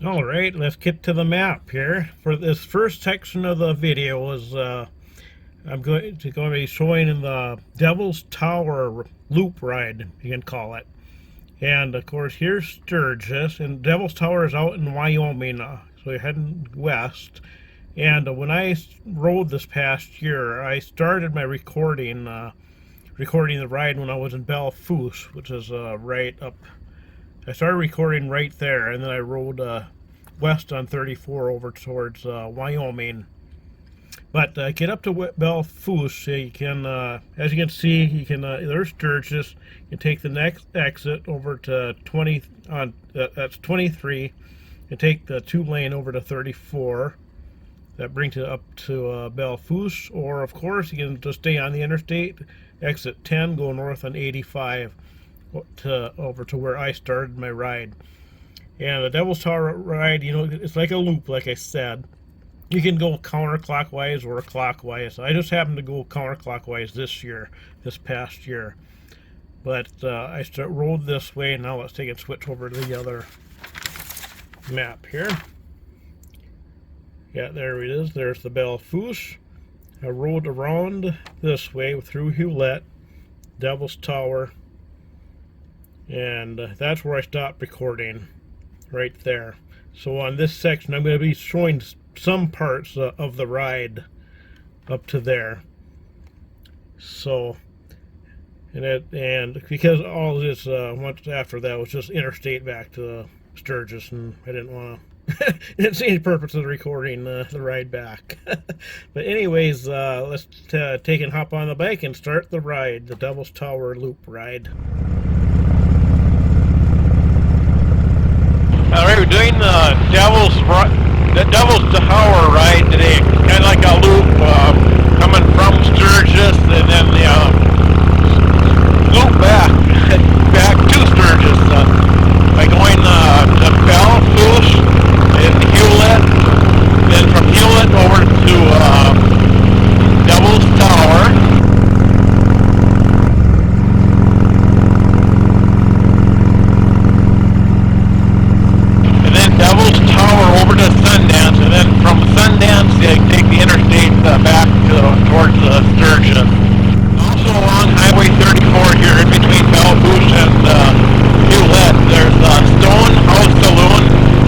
All right, let's get to the map here. For this first section of the video is I'm going to be showing in the Devil's Tower loop ride, you can call it. And of course, here's Sturgis, and Devil's Tower is out in Wyoming, so you're heading west. And when I rode this past year, I started my recording the ride when I was in Belle Fourche, which is right up. I started recording right there, and then I rode west on 34 over towards Wyoming. But get up to Belle Fourche, you can, as you can see, you can. There's Sturgis. You can take the next exit over to 20 on that's 23, and take the 2-lane over to 34. That brings you up to Belle Fourche, or of course you can just stay on the interstate, exit 10, go north on 85 over to where I started my ride. And the Devil's Tower ride, you know, it's like a loop, like I said. You can go counterclockwise or clockwise. I just happened to go counterclockwise this past year. But I rode this way, and now let's take and switch over to the other map here. Yeah, there it is. There's the Belle Fourche. I rode around this way through Hewlett, Devil's Tower, and that's where I stopped recording, right there. So on this section, I'm going to be showing some parts of the ride up to there. So, and because all of this once after that was just interstate back to Sturgis, and I didn't want to. Didn't see any purpose of recording the ride back. But anyways, let's take and hop on the bike and start the ride, the Devil's Tower loop ride. All right, we're doing the Devil's Tower ride today. Kind of like a loop coming from Sturgis, and then the loop back to Sturgis by going to Belle Fourche in Hewlett, then from Hewlett over to Devil's Tower. Over to Sundance, and then from Sundance you take the interstate back towards Sturgis. Also along Highway 34 here in between Belle Fourche and Hewlett, there's Stone House Saloon.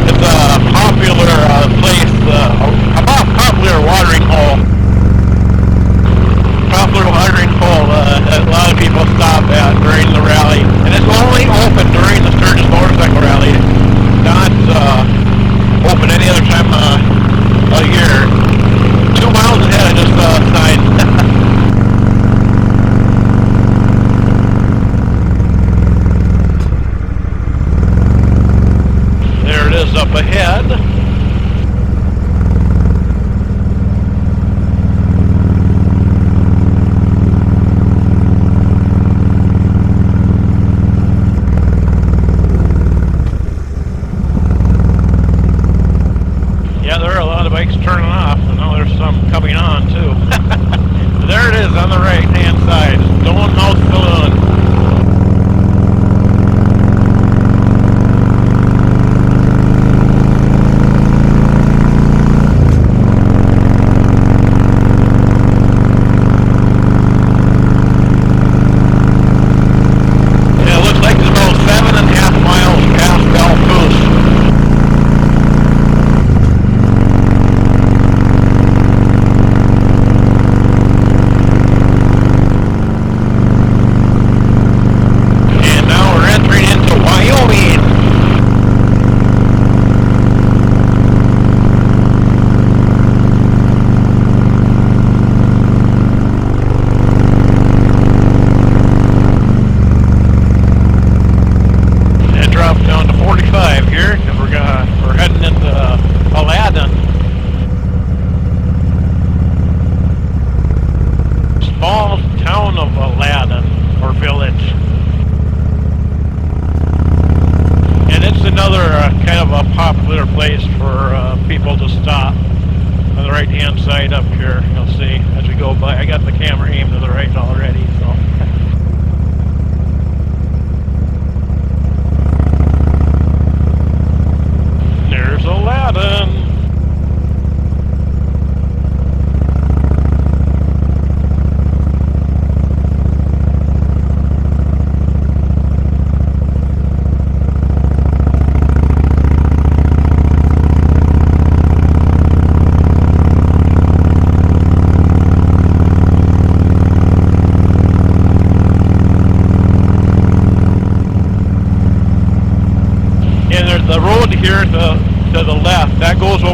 It's a popular place, a popular watering hole. Popular watering hole that a lot of people stop at during the rally, and it's only open during the Sturgis Motorcycle Rally. Not open any other time of year. 2 miles ahead I just signed. There it is up ahead. Bikes turning off, and now there's some coming on too. There it is on the right hand side, Stone House Saloon. Yeah, it looks like it's about 7.5 miles past Belle Fourche. Here, because we're heading into Aladdin. Small town of Aladdin, or village. And it's another kind of a popular place for people to stop. On the right hand side up here, you'll see as we go by. I got the camera aimed to the right already, so. There's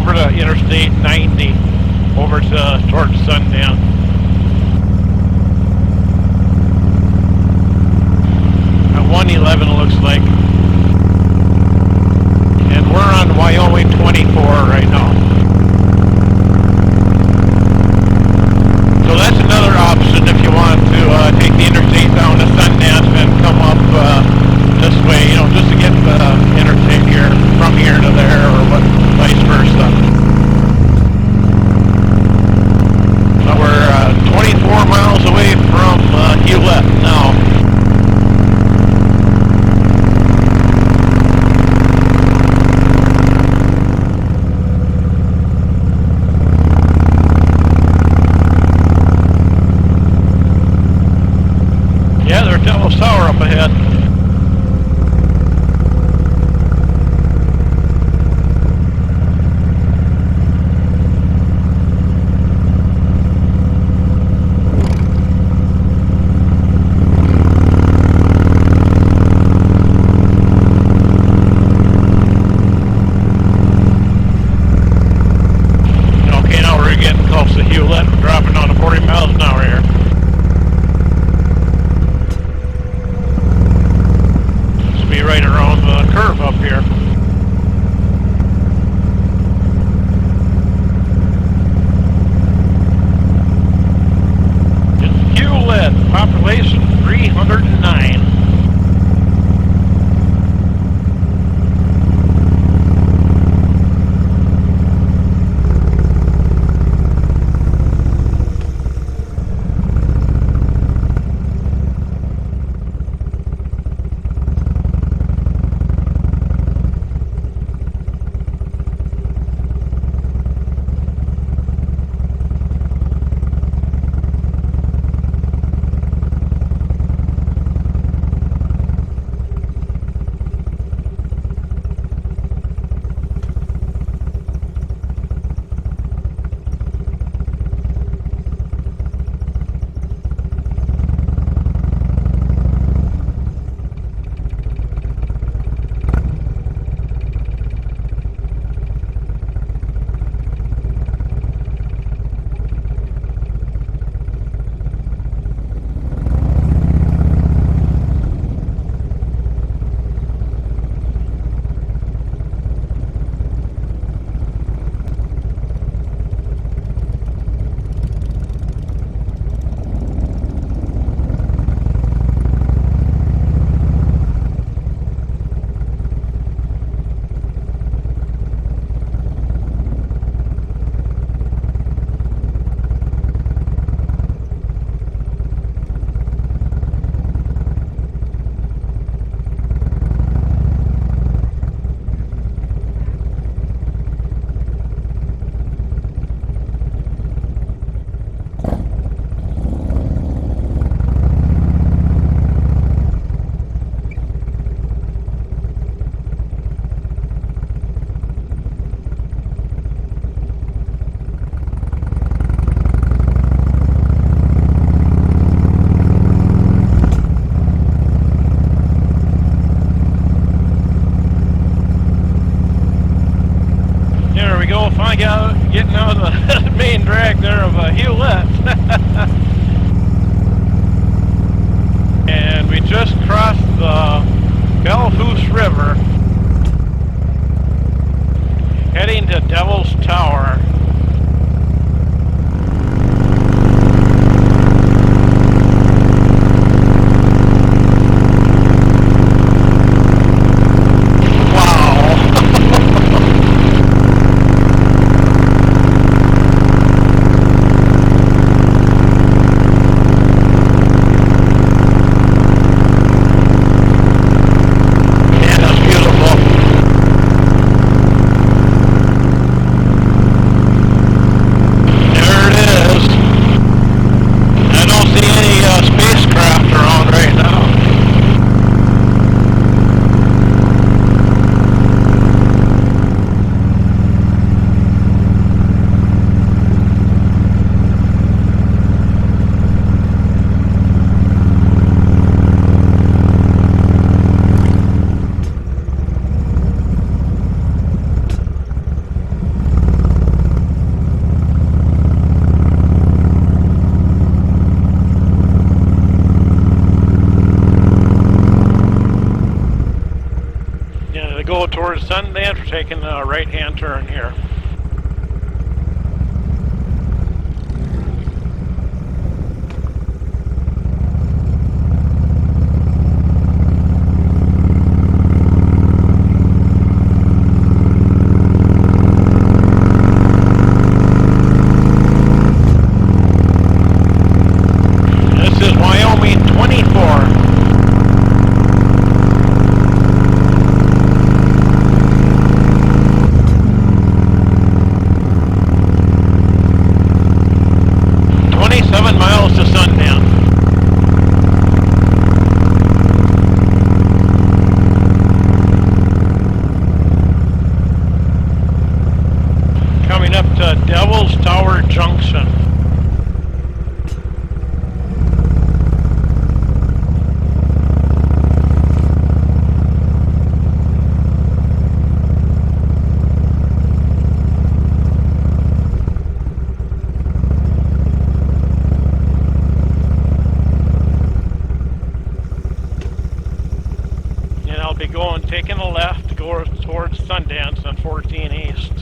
over to Interstate 90, over to towards Sundance. At 111 looks like. And we're on Wyoming 24 right now. So that's another option if you want to take the interstate down to Sundance and come up this way, you know, just to get the interstate here, from here to there, or what, vice versa. So we're 24 miles away from Hewlett now. Yeah, there's Devil's Tower up ahead. Okay, now we're getting close to Hewlett. We're dropping down to 40 miles an hour here. Be right around the curve up here. It's Hewlett, population 309. Getting out of the main drag there of Hewlett. And we just crossed the Belhoose River, heading to Devil's Tower. go towards Sundance. We're taking a right-hand turn here. This is Wyoming 24. Devil's Tower Junction. And I'll be taking a left to go towards Sundance on 14 East.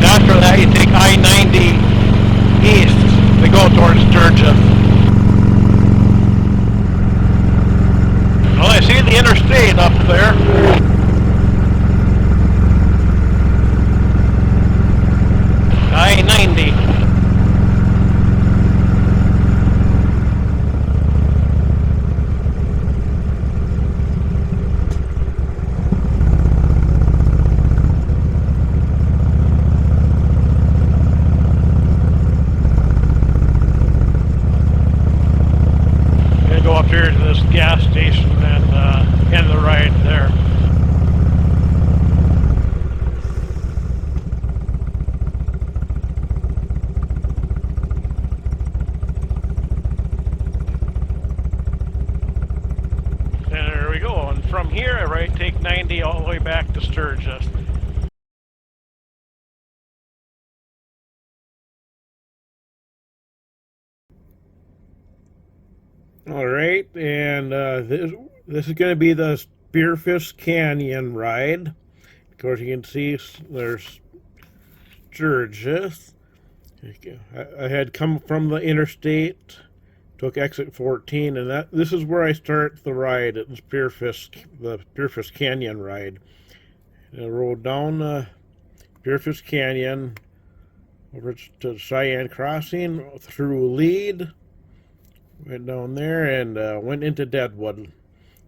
After that, you take I-90 east to go towards Sturgis. Well, I see the interstate up there. I-90. Go up here to this gas station and end the ride there. And there we go. And from here, I take 90 all the way back to Sturgis. All right, and this is going to be the Spearfish Canyon ride. Of course, you can see there's Sturgis. I had come from the interstate, took exit 14, and this is where I start the ride at the Spearfish Canyon ride. I rode down Spearfish Canyon over to Cheyenne Crossing through Lead. Went down there and went into Deadwood.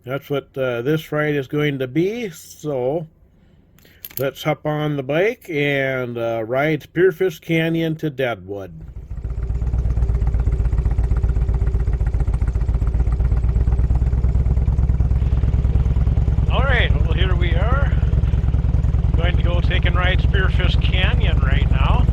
That's what this ride is going to be. So let's hop on the bike and ride Spearfish Canyon to Deadwood. All right, well here we are. Going to go take and ride Spearfish Canyon right now.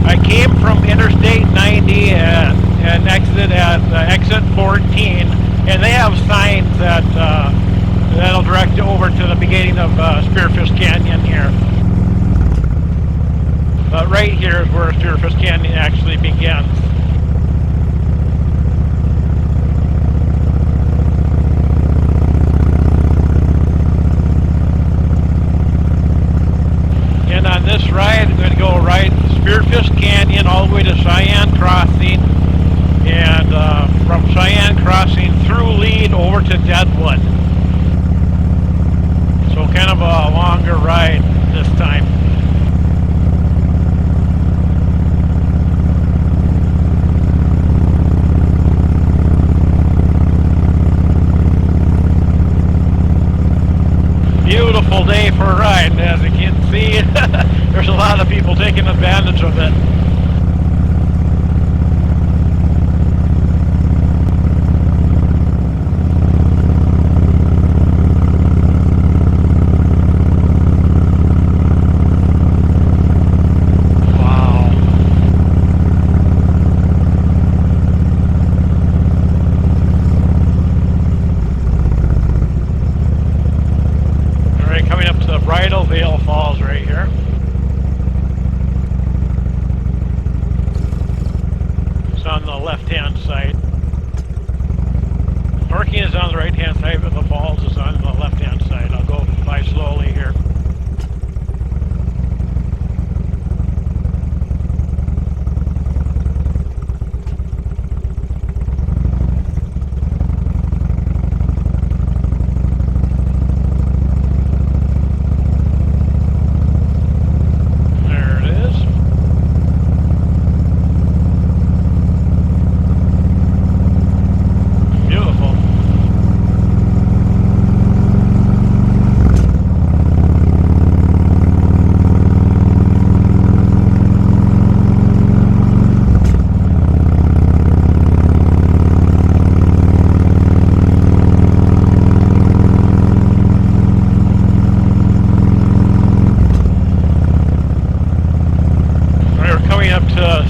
I came from Interstate 90 and exited at exit 14, and they have signs that'll direct you over to the beginning of Spearfish Canyon here. But right here is where Spearfish Canyon actually begins. And on this ride, I'm going to go ride Spearfish Canyon all the way to Cheyenne Crossing, and from Cheyenne Crossing through Lead over to Deadwood. So kind of a longer ride this time. Beautiful day for a ride, as you can see. There's a lot of people taking advantage of it. Bridal Veil Falls right here. It's on the left-hand side. Parking is on the right-hand side, but the falls is on the left-hand side. I'll go by slowly here.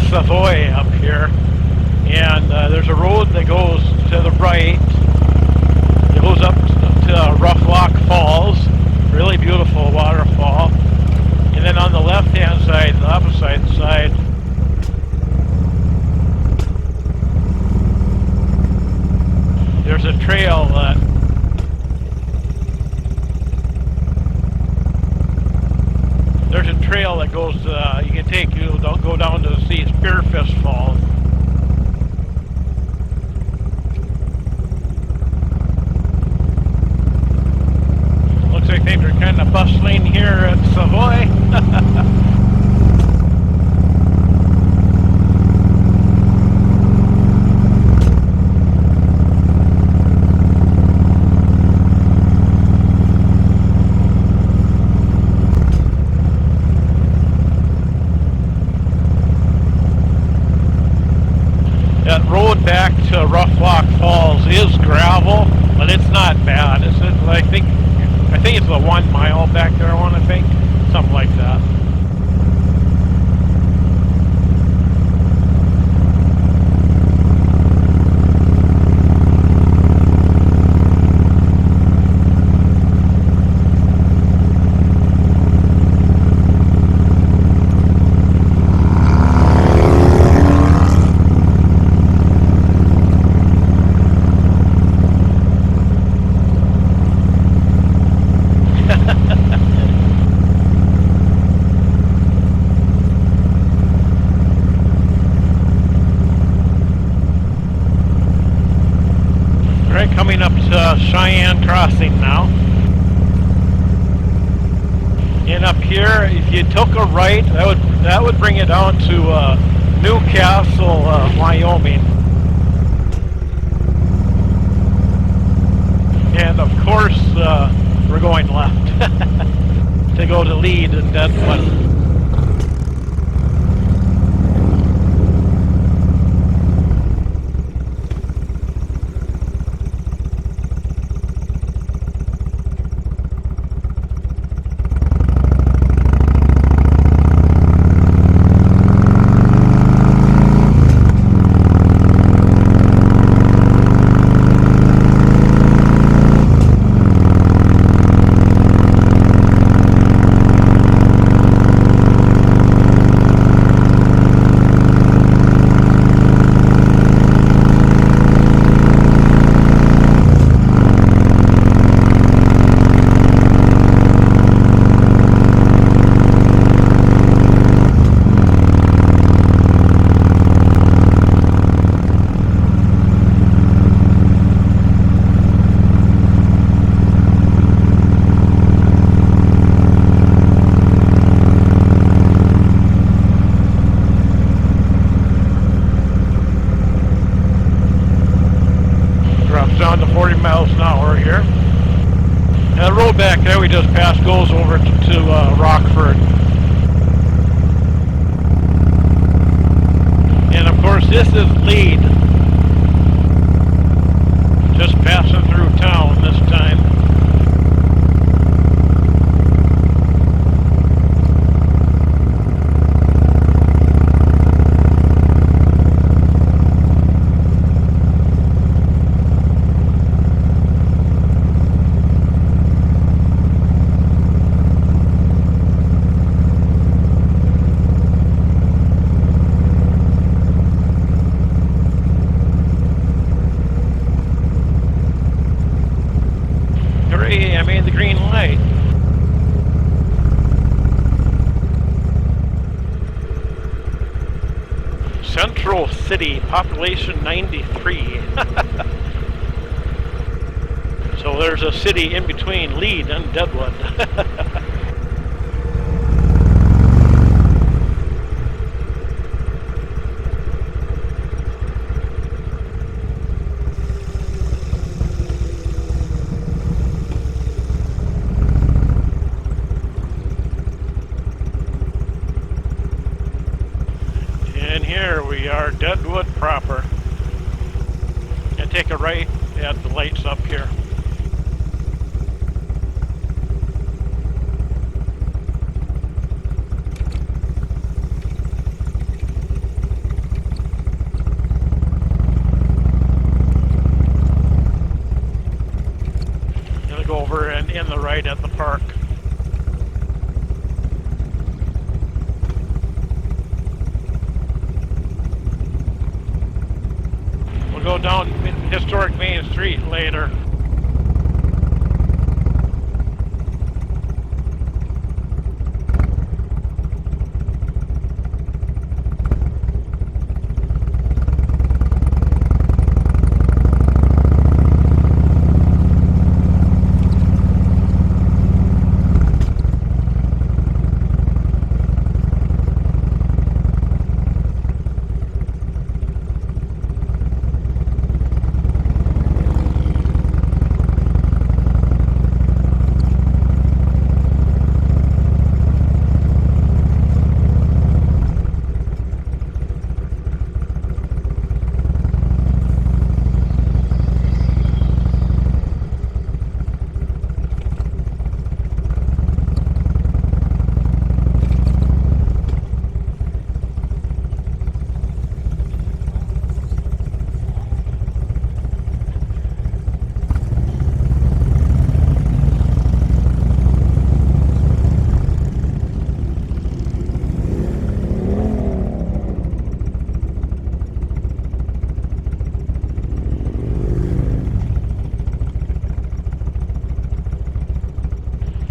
Savoy up here, and there's a road that goes to the right. It goes up to Rough Lock Falls, really beautiful waterfall. And then on the left-hand side, the opposite side, there's a trail that goes, you can take, you go down to see Spearfish Falls. Looks like things are kind of bustling here at Savoy. That road back to Rough Lock Falls is gravel, but it's not bad. I think it's a 1 mile back there. I want to think something like that. Coming up to Cheyenne Crossing now. And up here, if you took a right, that would bring it down to Newcastle, Wyoming. And of course, we're going left to go to Lead and Deadwood. down to 40 miles an hour here. And the road back there we just passed goes over to Rockford. And of course this is Lead. Just passing through town this time. Hooray, I made the green light. Central City, population 93. So there's a city in between Lead and Deadwood. And here we are, Deadwood proper. And take a right at the lights up here. Gonna go over and in the right at the park. We'll go down historic Main Street later.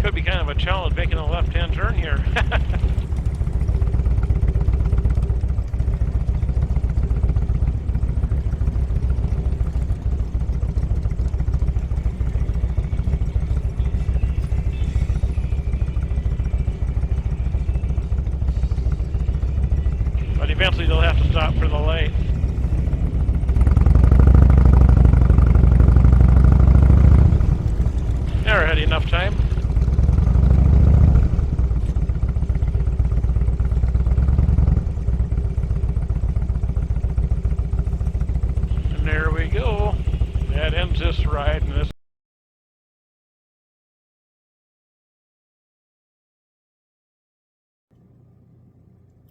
Could be kind of a challenge making a left-hand turn here. But eventually they'll have to stop for the light. Never had enough time. And there we go. That ends this ride. And this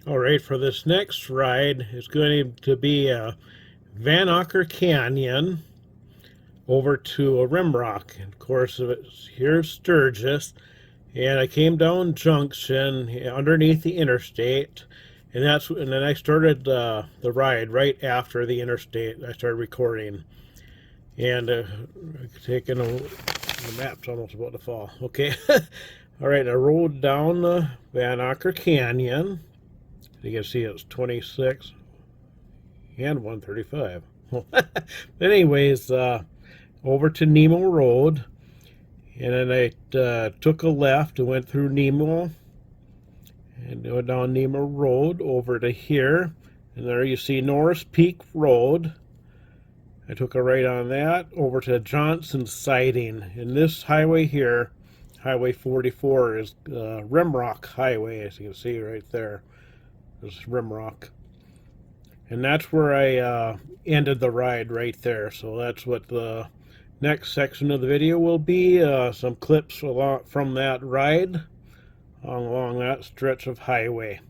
All right, for this next ride, it's going to be Van Acker Canyon over to Rimrock. And of course, it's here's Sturgis, and I came down Junction underneath the interstate, and then I started the ride right after the interstate. I started recording, and taking the map's almost about to fall. Okay, all right, I rode down Van Acker Canyon. You can see it's 26 and 135. Anyways, over to Nemo Road, and then I took a left and went through Nemo, and went down Nemo Road over to here, and there you see Norris Peak Road, I took a right on that over to Johnson Siding. And this highway here, Highway 44, is Rimrock Highway, as you can see right there. There's Rimrock. And that's where I ended the ride right there. So that's what the next section of the video will be. Some clips from that ride along that stretch of highway.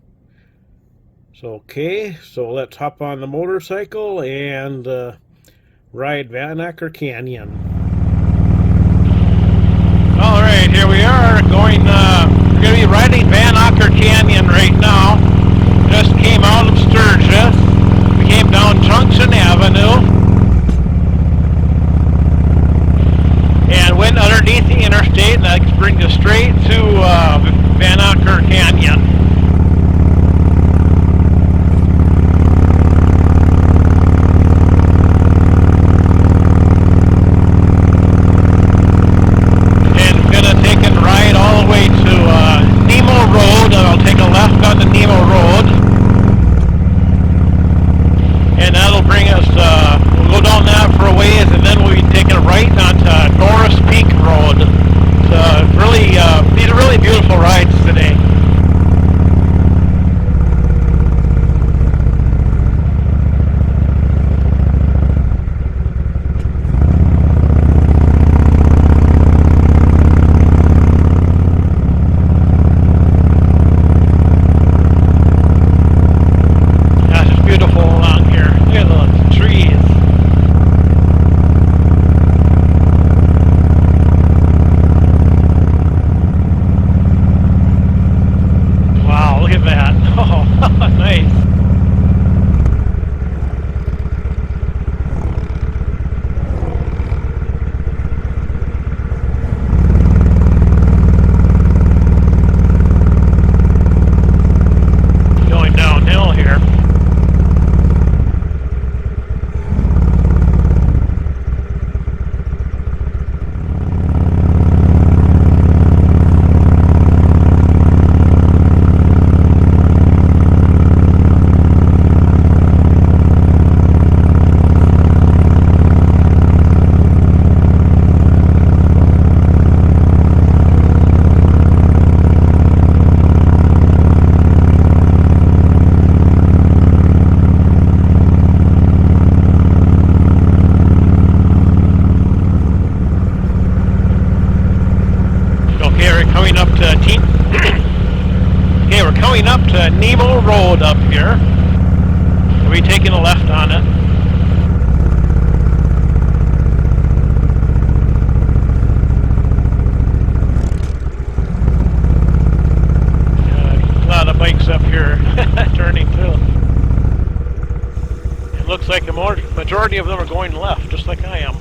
So okay, so let's hop on the motorcycle and ride Van Acker Canyon. All right, here we are going. We're going to be riding Van Acker Canyon right now. Just came out of Sturgis. We came down Junction Avenue and went underneath the interstate, and that brings us straight to Van Acker Canyon. Nemo Road up here. We'll be taking a left on it. A lot of bikes up here turning too. It looks like the majority of them are going left, just like I am.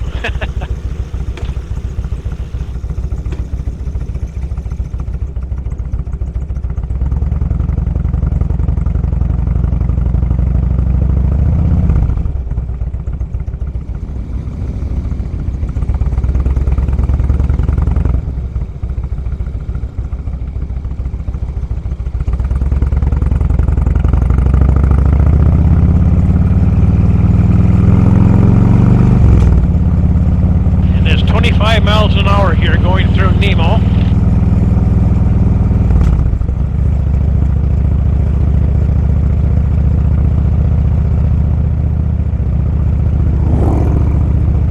Miles an hour here going through Nemo.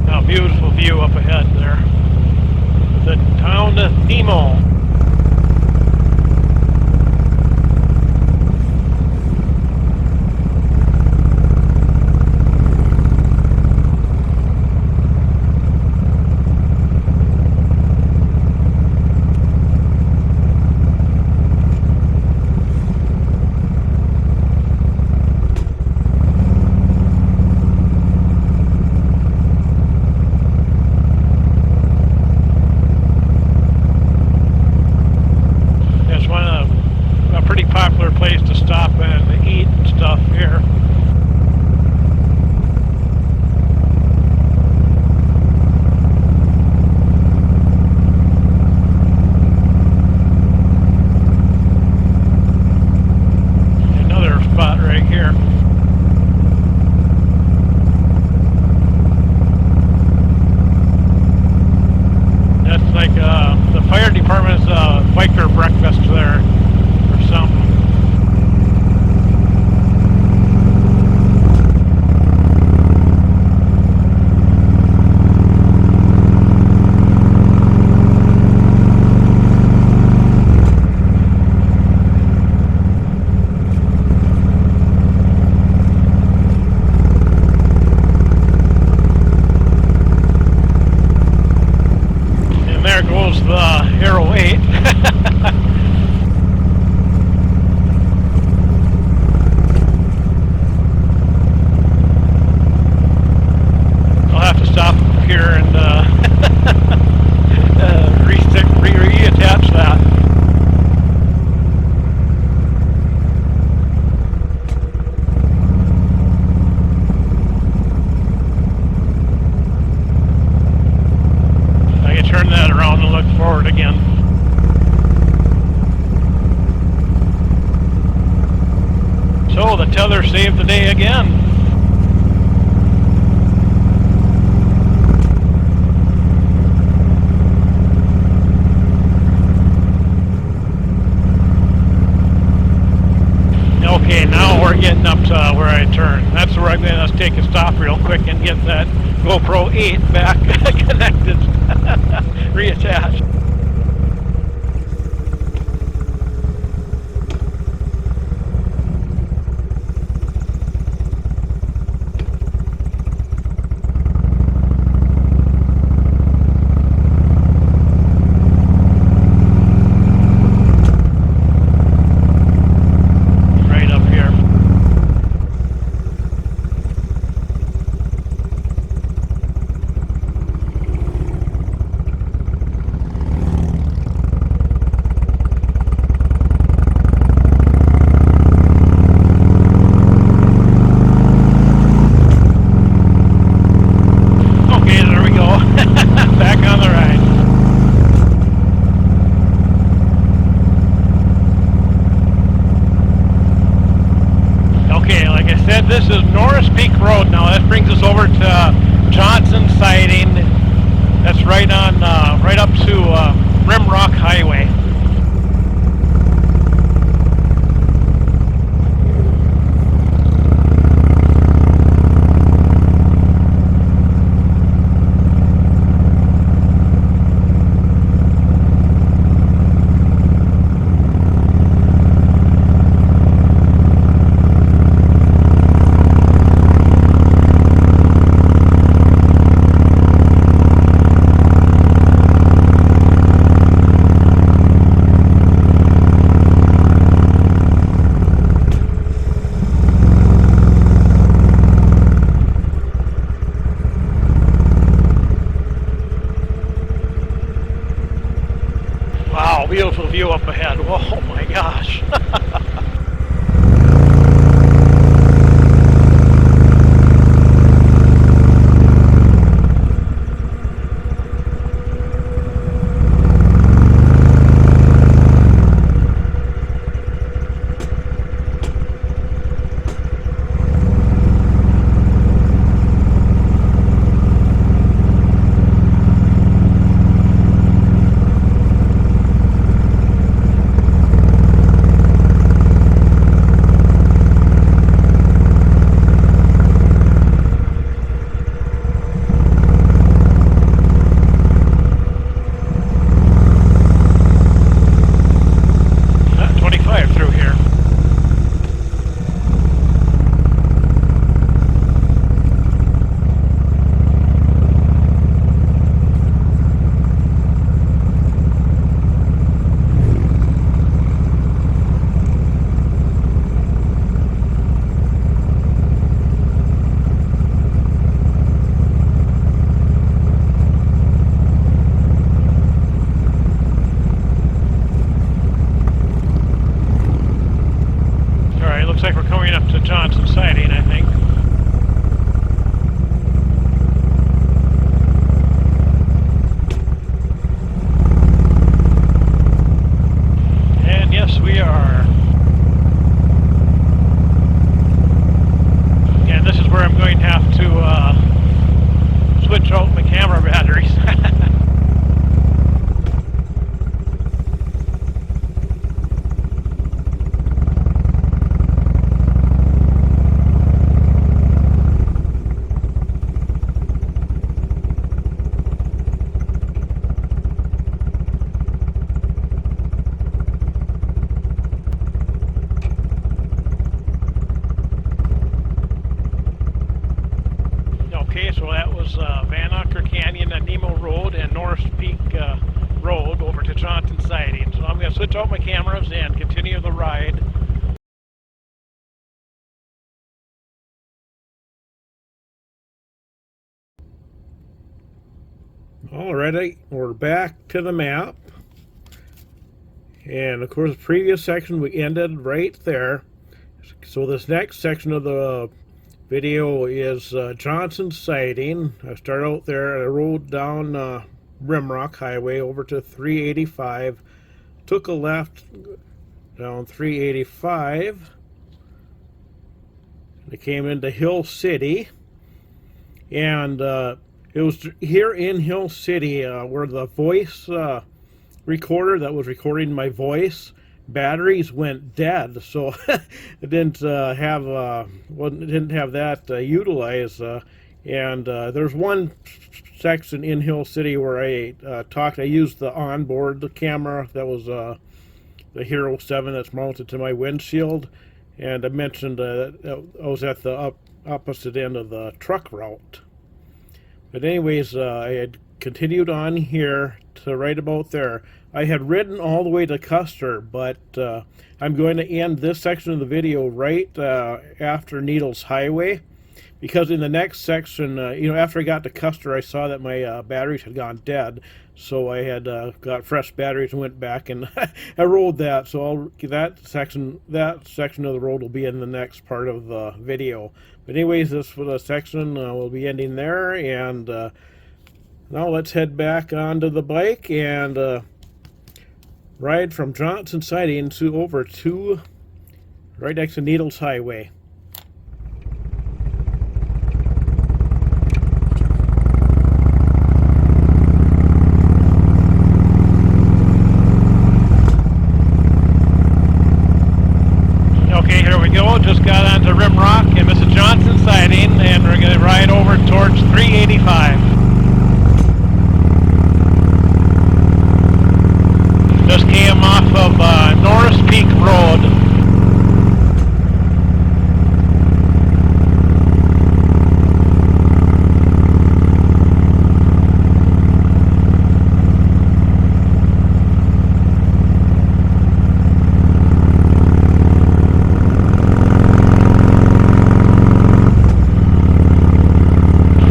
Now, beautiful view up ahead there. The town of Nemo. fire department's biker breakfast there or something. There goes the Hero 8. I'll have to stop here and reattach that. I can turn that around and look forward again. So the tether saved the day again. Okay, now we're getting up to where I turn. That's where I'm going to take a stop real quick and get that GoPro 8 back connected, reattached. This is Norris Peak Road now. That brings us over to Johnson Siding. That's right on, right up to Rimrock Highway. Wow, beautiful view up ahead. Oh my gosh. switch out my cameras and continue the ride. Alrighty, we're back to the map. And of course, the previous section we ended right there. So this next section of the video is Johnson Sighting. I started out there, I rode down Rimrock Highway over to 385, took a left down 385, and I came into Hill City, and it was here in Hill City where the voice recorder that was recording my voice batteries went dead, so it didn't have that utilized. And there's one section in Hill City where I talked. I used the onboard camera that was the Hero 7 that's mounted to my windshield, and I mentioned I was at the opposite end of the truck route. But anyways, I had continued on here to right about there. I had ridden all the way to Custer, but I'm going to end this section of the video right after Needles Highway, because in the next section, after I got to Custer, I saw that my batteries had gone dead, so I had got fresh batteries and went back and I rode that. So that section of the road will be in the next part of the video. But anyways, this was a section will be ending there, and now let's head back onto the bike and ride from Johnson Sighting to over to right next to Needles Highway. Okay, here we go. Just got onto Rimrock, and this is Johnson Sighting, and we're going to ride over towards 385. Just came off of Norris Peak Road.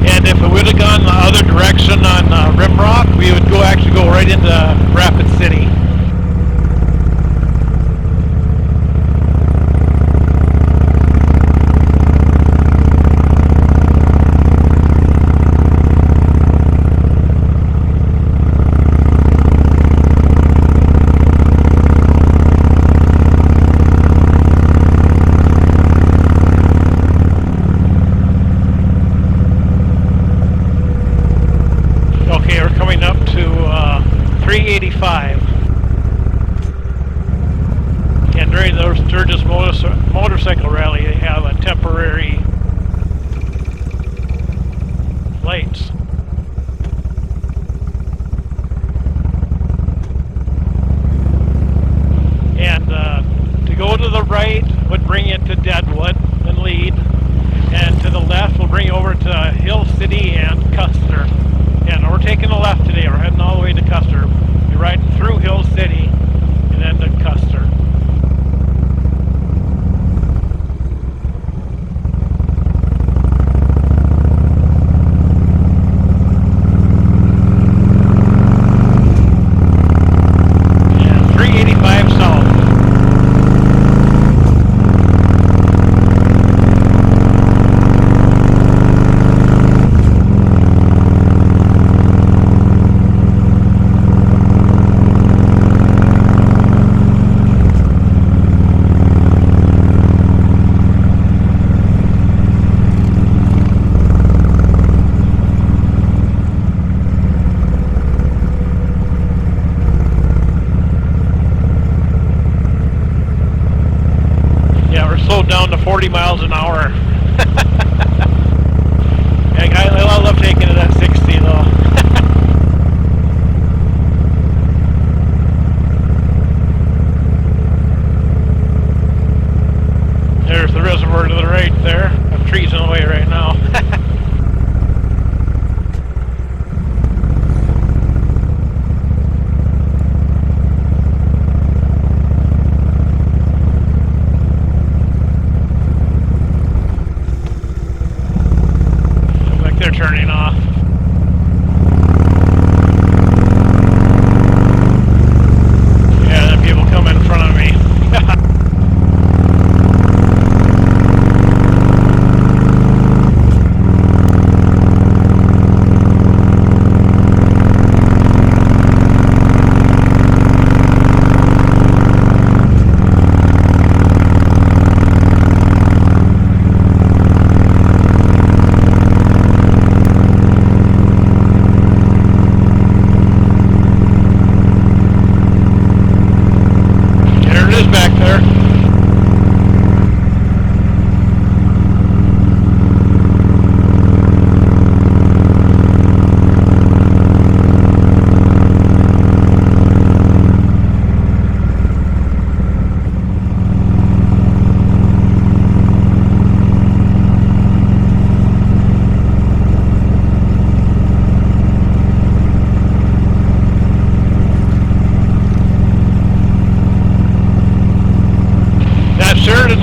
And if it would have gone the other direction on Rimrock, we would actually go right into Rapid City. Okay, we're coming up to 385. And during the Sturgis motorcycle rally, they have a temporary lights. And to go to the right would bring you to Deadwood and Lead, and to the left will bring you over to Hill City and Custer. And we're taking the left today. We're heading all the way to Custer. You're riding through Hill City and then to Custer. And 385 south. Slowed down to 40 miles an hour. I love taking it at 60 though. There's the reservoir to the right there. I have trees in the way right now. turning off. Yeah, then people come in front of me.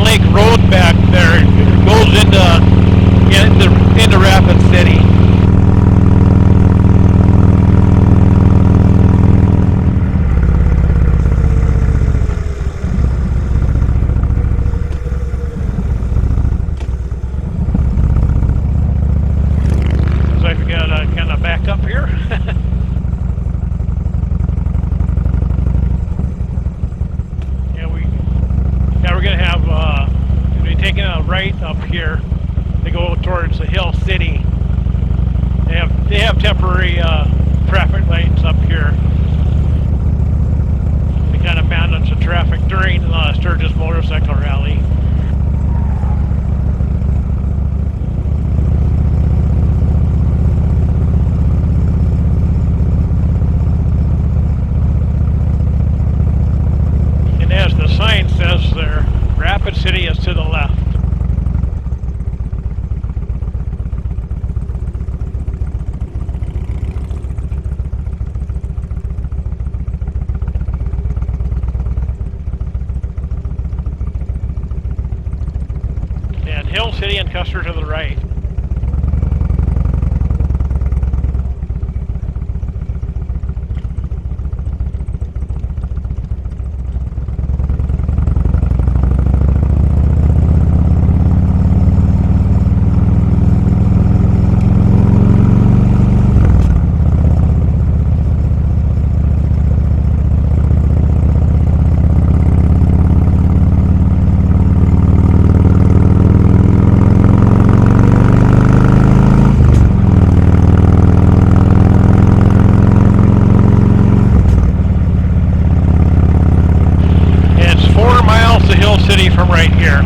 Lake Road back there goes into Rapid City. So I gotta kind of back up here. We're gonna have taking a right up here to go towards the Hill City. They have temporary traffic lights up here. They kind of manage the traffic during the Sturgis motorcycle rally. And as the sign says there, Rapid City is to the left. And Hill City and Custer to the right. City from right here.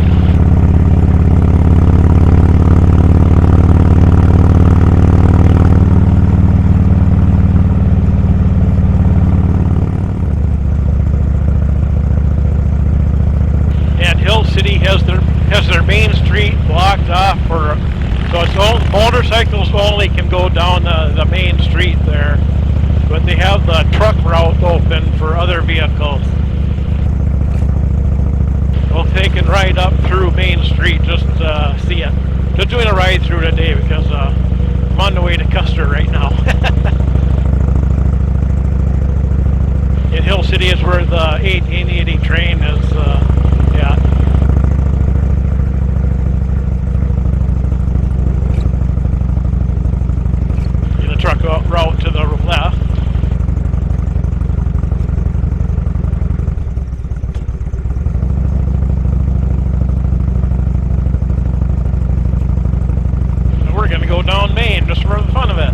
And Hill City has their main street blocked off for, so it's all, motorcycles only can go down the main street there, but they have the truck route open for other vehicles. Well, they can ride up through Main Street, just see it. Just doing a ride through today because I'm on the way to Custer right now. In Hill City is where the 1880 train is at. And the truck route to the left. Go down Main just for the fun of it.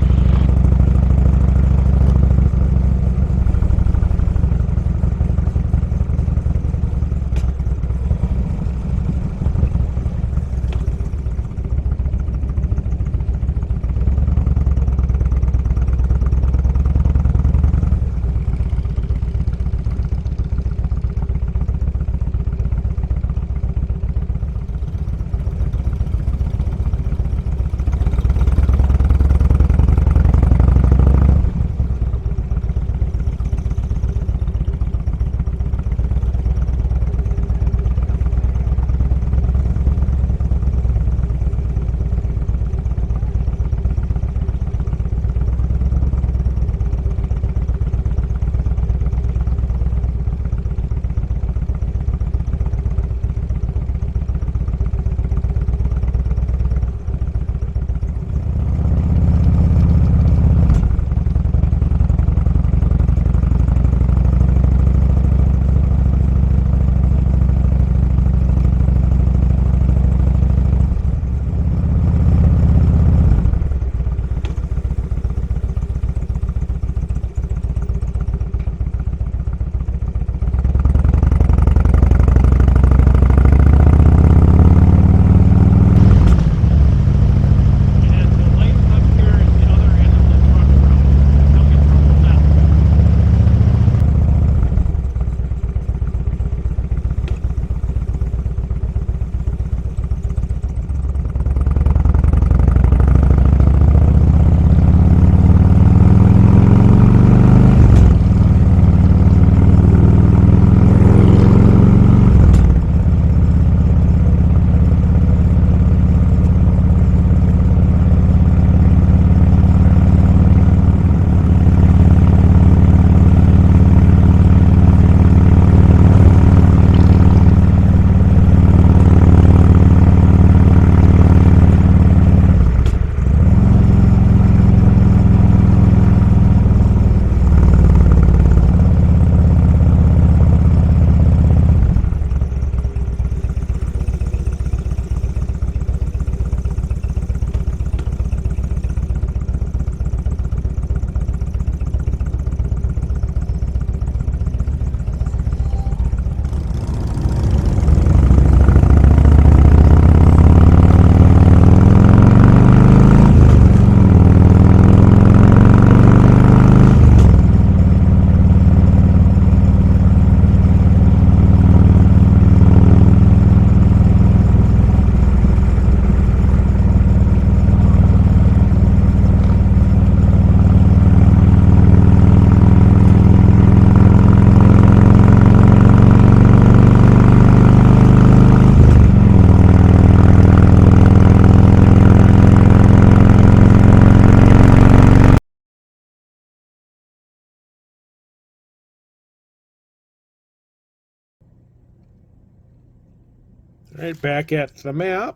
Right back at the map.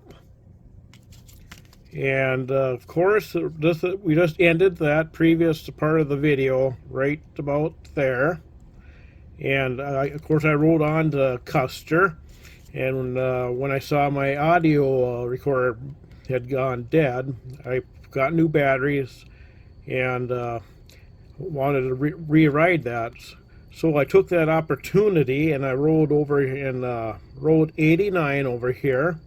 And of course, we just ended that previous part of the video right about there. And of course, I rode on to Custer. And when I saw my audio recorder had gone dead, I got new batteries and wanted to rewrite that. So I took that opportunity and I rode over in Road 89 over here.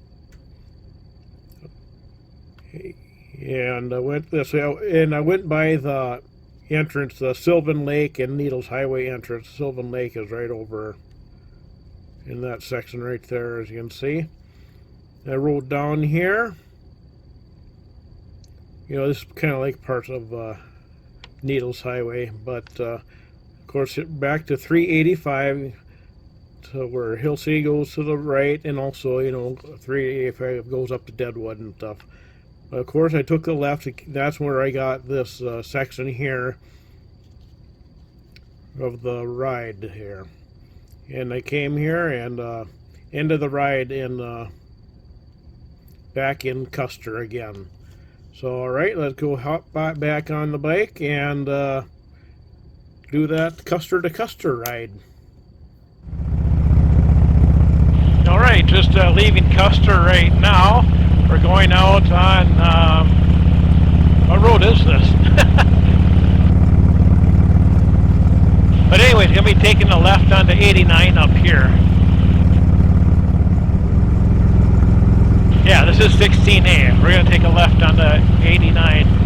And I went this way, and I went by the entrance, the Sylvan Lake and Needles Highway entrance. Sylvan Lake is right over in that section right there, as you can see. I rode down here. You know, this is kind of like parts of Needles Highway, but of course back to 385 to where Hill City goes to the right, and also, you know, 385 goes up to Deadwood and stuff. But of course I took the left. That's where I got this section here of the ride here. And I came here and ended the ride in back in Custer again. So alright, let's go hop back on the bike and do that Custer to Custer ride. Alright, just leaving Custer right now. We're going out on, what road is this? But anyway, it's going to be taking the left onto 89 up here. Yeah, this is 16A. We're going to take a left onto 89.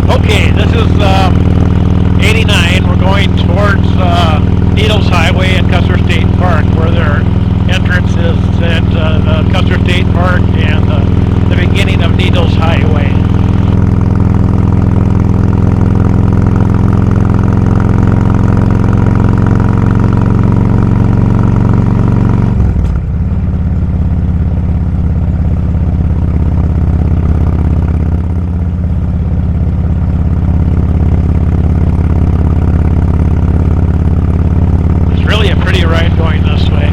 Okay, this is 89. We're going towards Needles Highway and Custer State Park, where their entrance is at the Custer State Park and the beginning of Needles Highway. It's really a pretty ride going this way.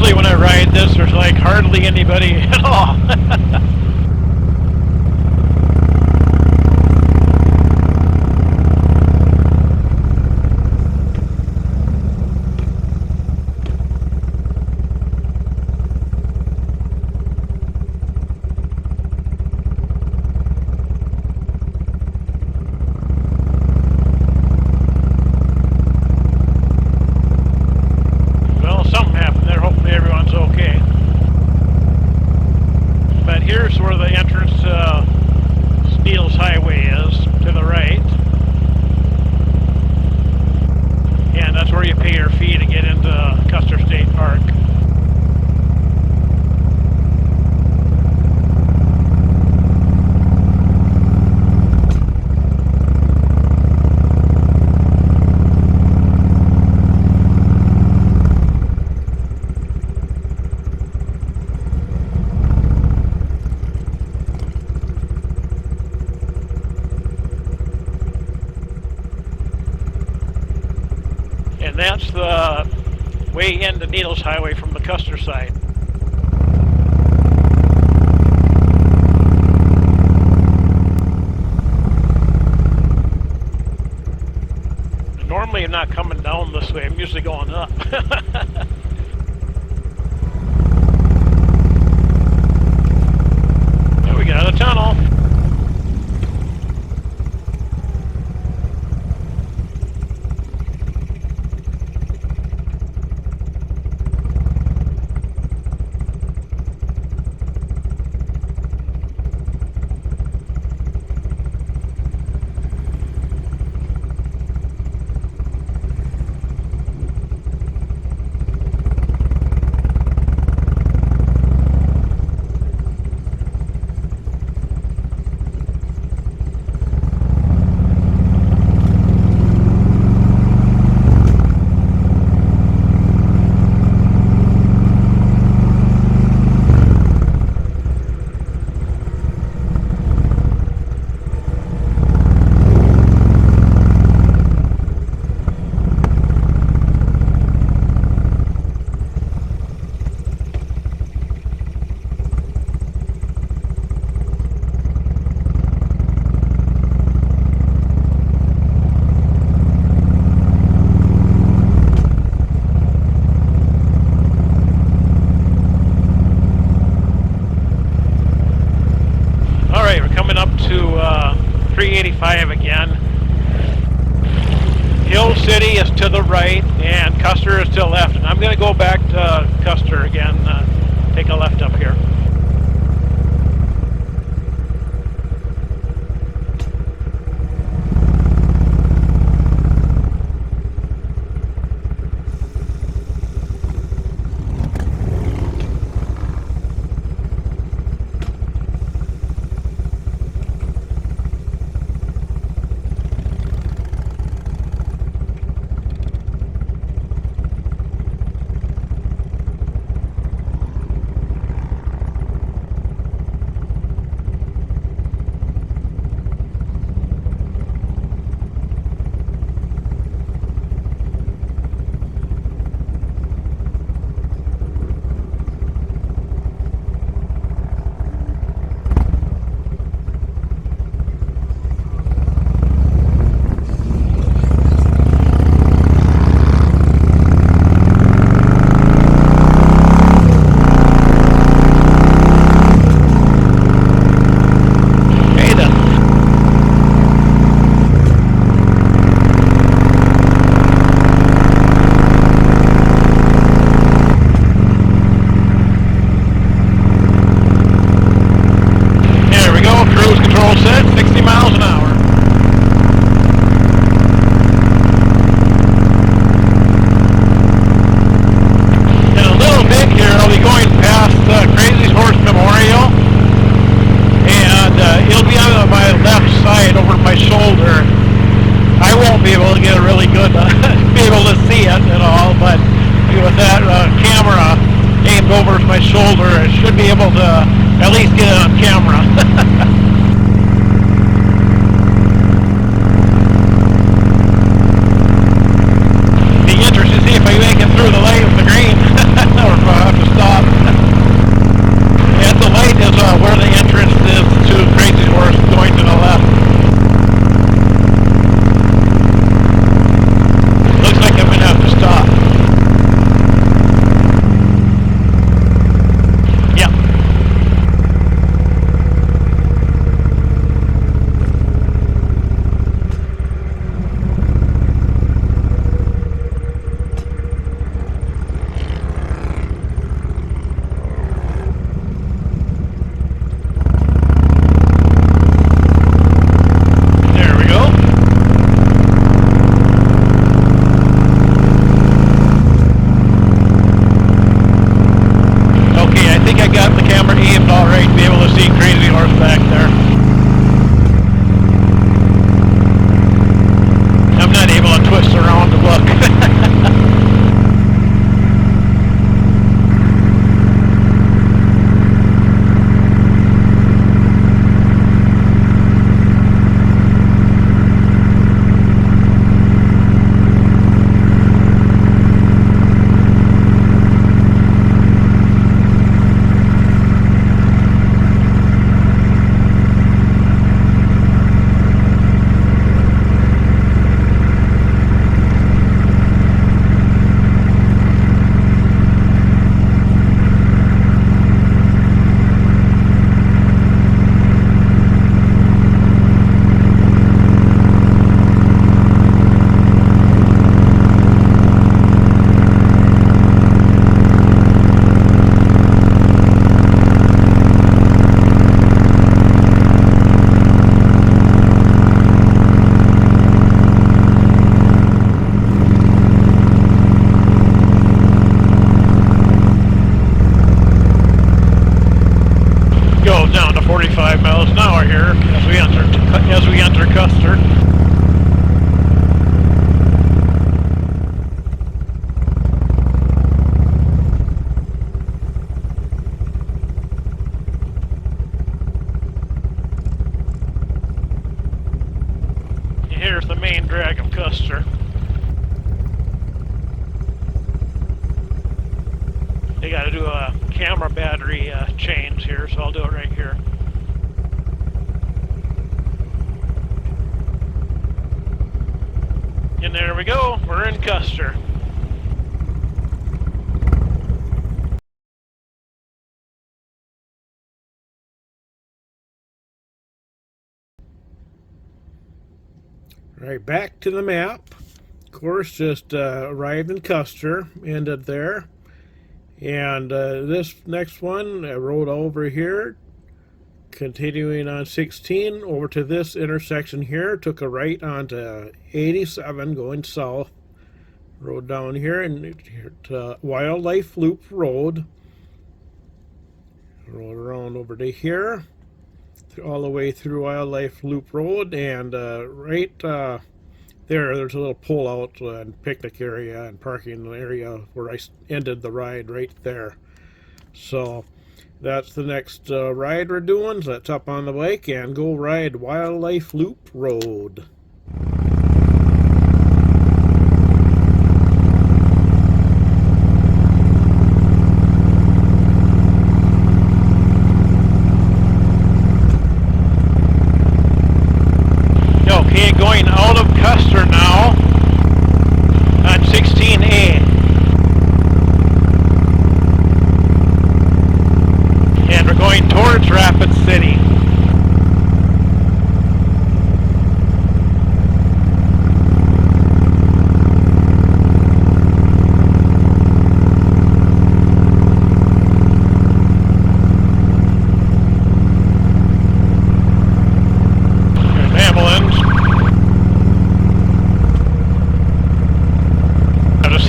usually when I ride this, there's like hardly anybody at all. Here's where the entrance to Steele's Highway is, to the right. And that's where you pay your fee to get into Custer State Park. And that's the way into Needles Highway from the Custer side. Normally I'm not coming down this way, I'm usually going up. There we got a tunnel. To 385 again. Hill City is to the right and Custer is to the left. And I'm going to go back to Custer again, take a left up here. Over my shoulder, I should be able to at least get it on camera. Be interested to see if I make it through the light of the green, or if I have to They got to do a camera battery change here, so I'll do it right here. And there we go, we're in Custer. Right, back to the map. Of course, just arrived in Custer, ended there. And this next one, I rode over here, continuing on 16 over to this intersection here, took a right onto 87 going south, rode down here and to Wildlife Loop Road, rode around over to here, all the way through Wildlife Loop Road, and right there's a little pull out and picnic area and parking area where I ended the ride right there. So that's the next ride we're doing. So that's up on the bike and go ride Wildlife Loop Road. Okay, going out of Custer now on 16A. And we're going towards Rapid City.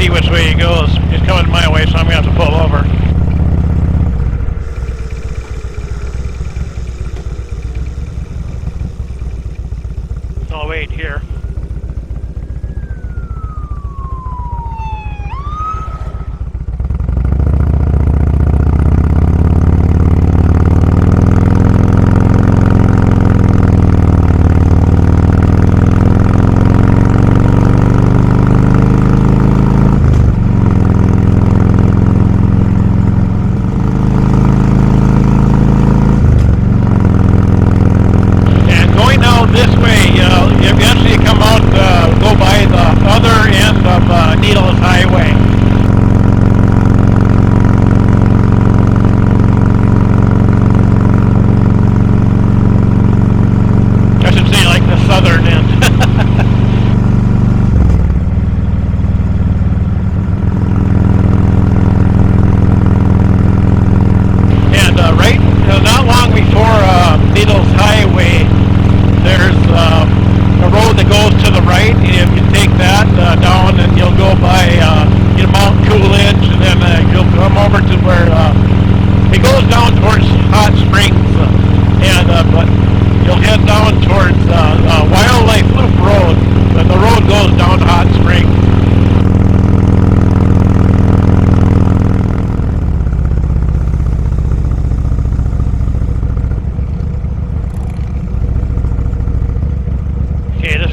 Which way he goes. He's coming my way, so I'm going to have to pull over. I'll wait here.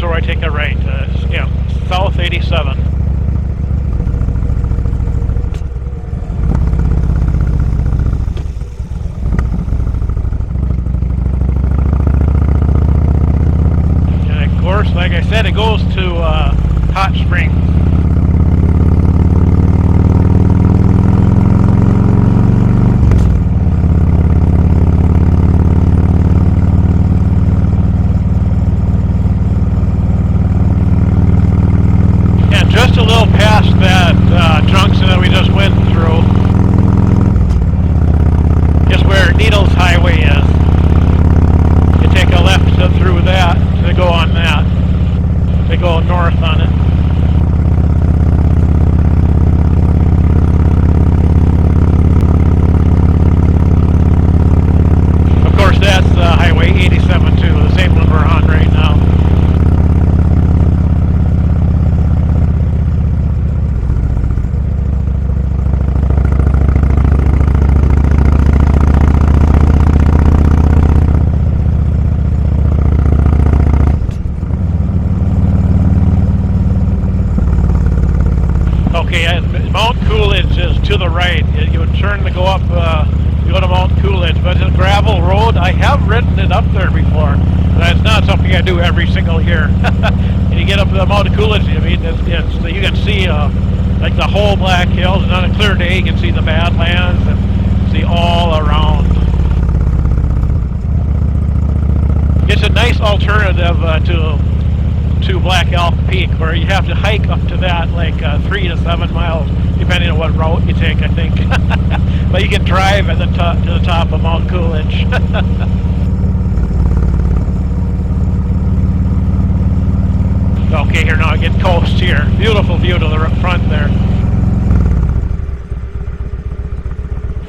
Where I take a right, yeah, South 87. And of course, like I said, it goes to Hot Springs. Just a little past that junction that we just went through is where Needles Highway is. You take a left through that to go on that, to go north on it. Of course, that's Highway 87 too, the same one we're on right now. Okay, Mount Coolidge is to the right. You would turn to go up, you go to Mount Coolidge, but it's a gravel road. I have ridden it up there before, but it's not something I do every single year. And you get up to the Mount Coolidge, I mean, you can see like the whole Black Hills, and on a clear day you can see the Badlands and see all around. It's a nice alternative to Black Elk Peak, where you have to hike up to that like 3 to 7 miles, depending on what route you take, I think. But you can drive at the top to the top of Mount Coolidge. Okay, here now I get coast here. Beautiful view to the front there.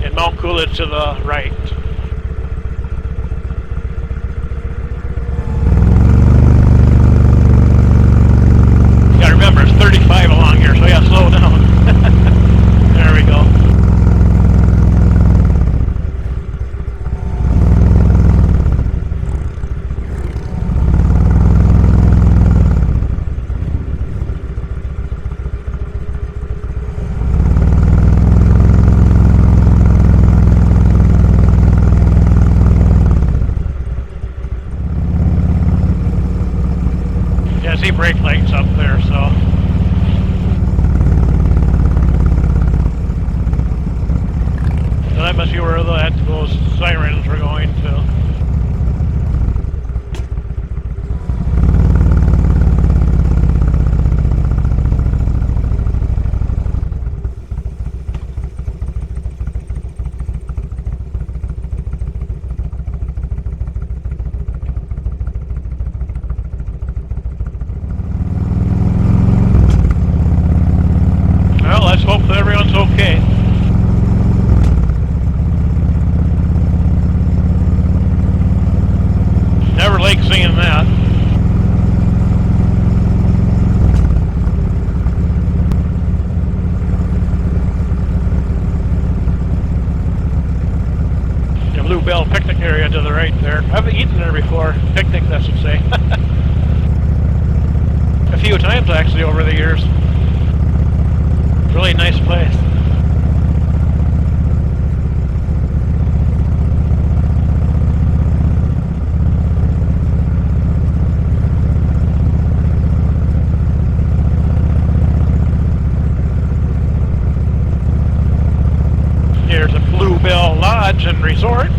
And Mount Coolidge to the right. Remember, it's 35 along here, so yeah, slow down. There we go. Yeah, I see brake lights up there, so. That must be where those sirens were going to. Well, let's hope that everyone's okay. Never like seeing that. The Bluebell picnic area to the right there. I've eaten there before. Picnic, I should say. A few times actually over the years. Really nice place. Here's a Bluebell Lodge and Resort.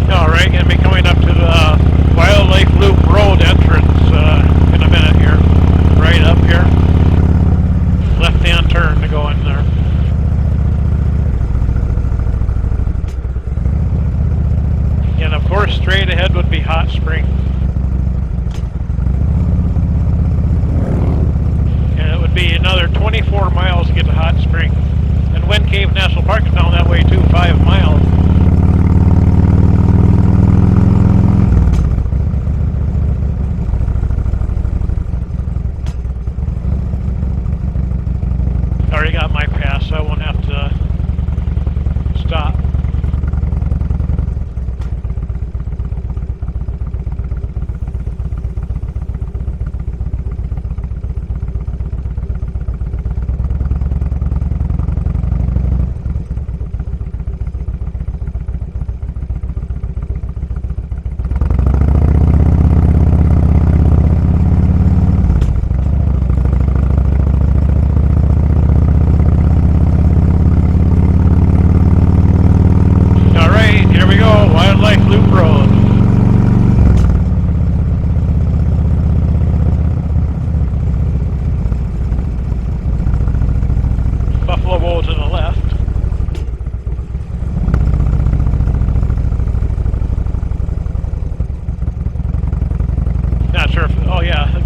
Alright, gonna be coming up to the Wildlife Loop Road entrance in a minute here. Right up here. Left-hand turn to go in there. And of course, straight ahead would be Hot Springs. And it would be another 24 miles to get to Hot Springs. And Wind Cave National Park is down that way too, 5 miles. I already got my pass, so I won't have to stop.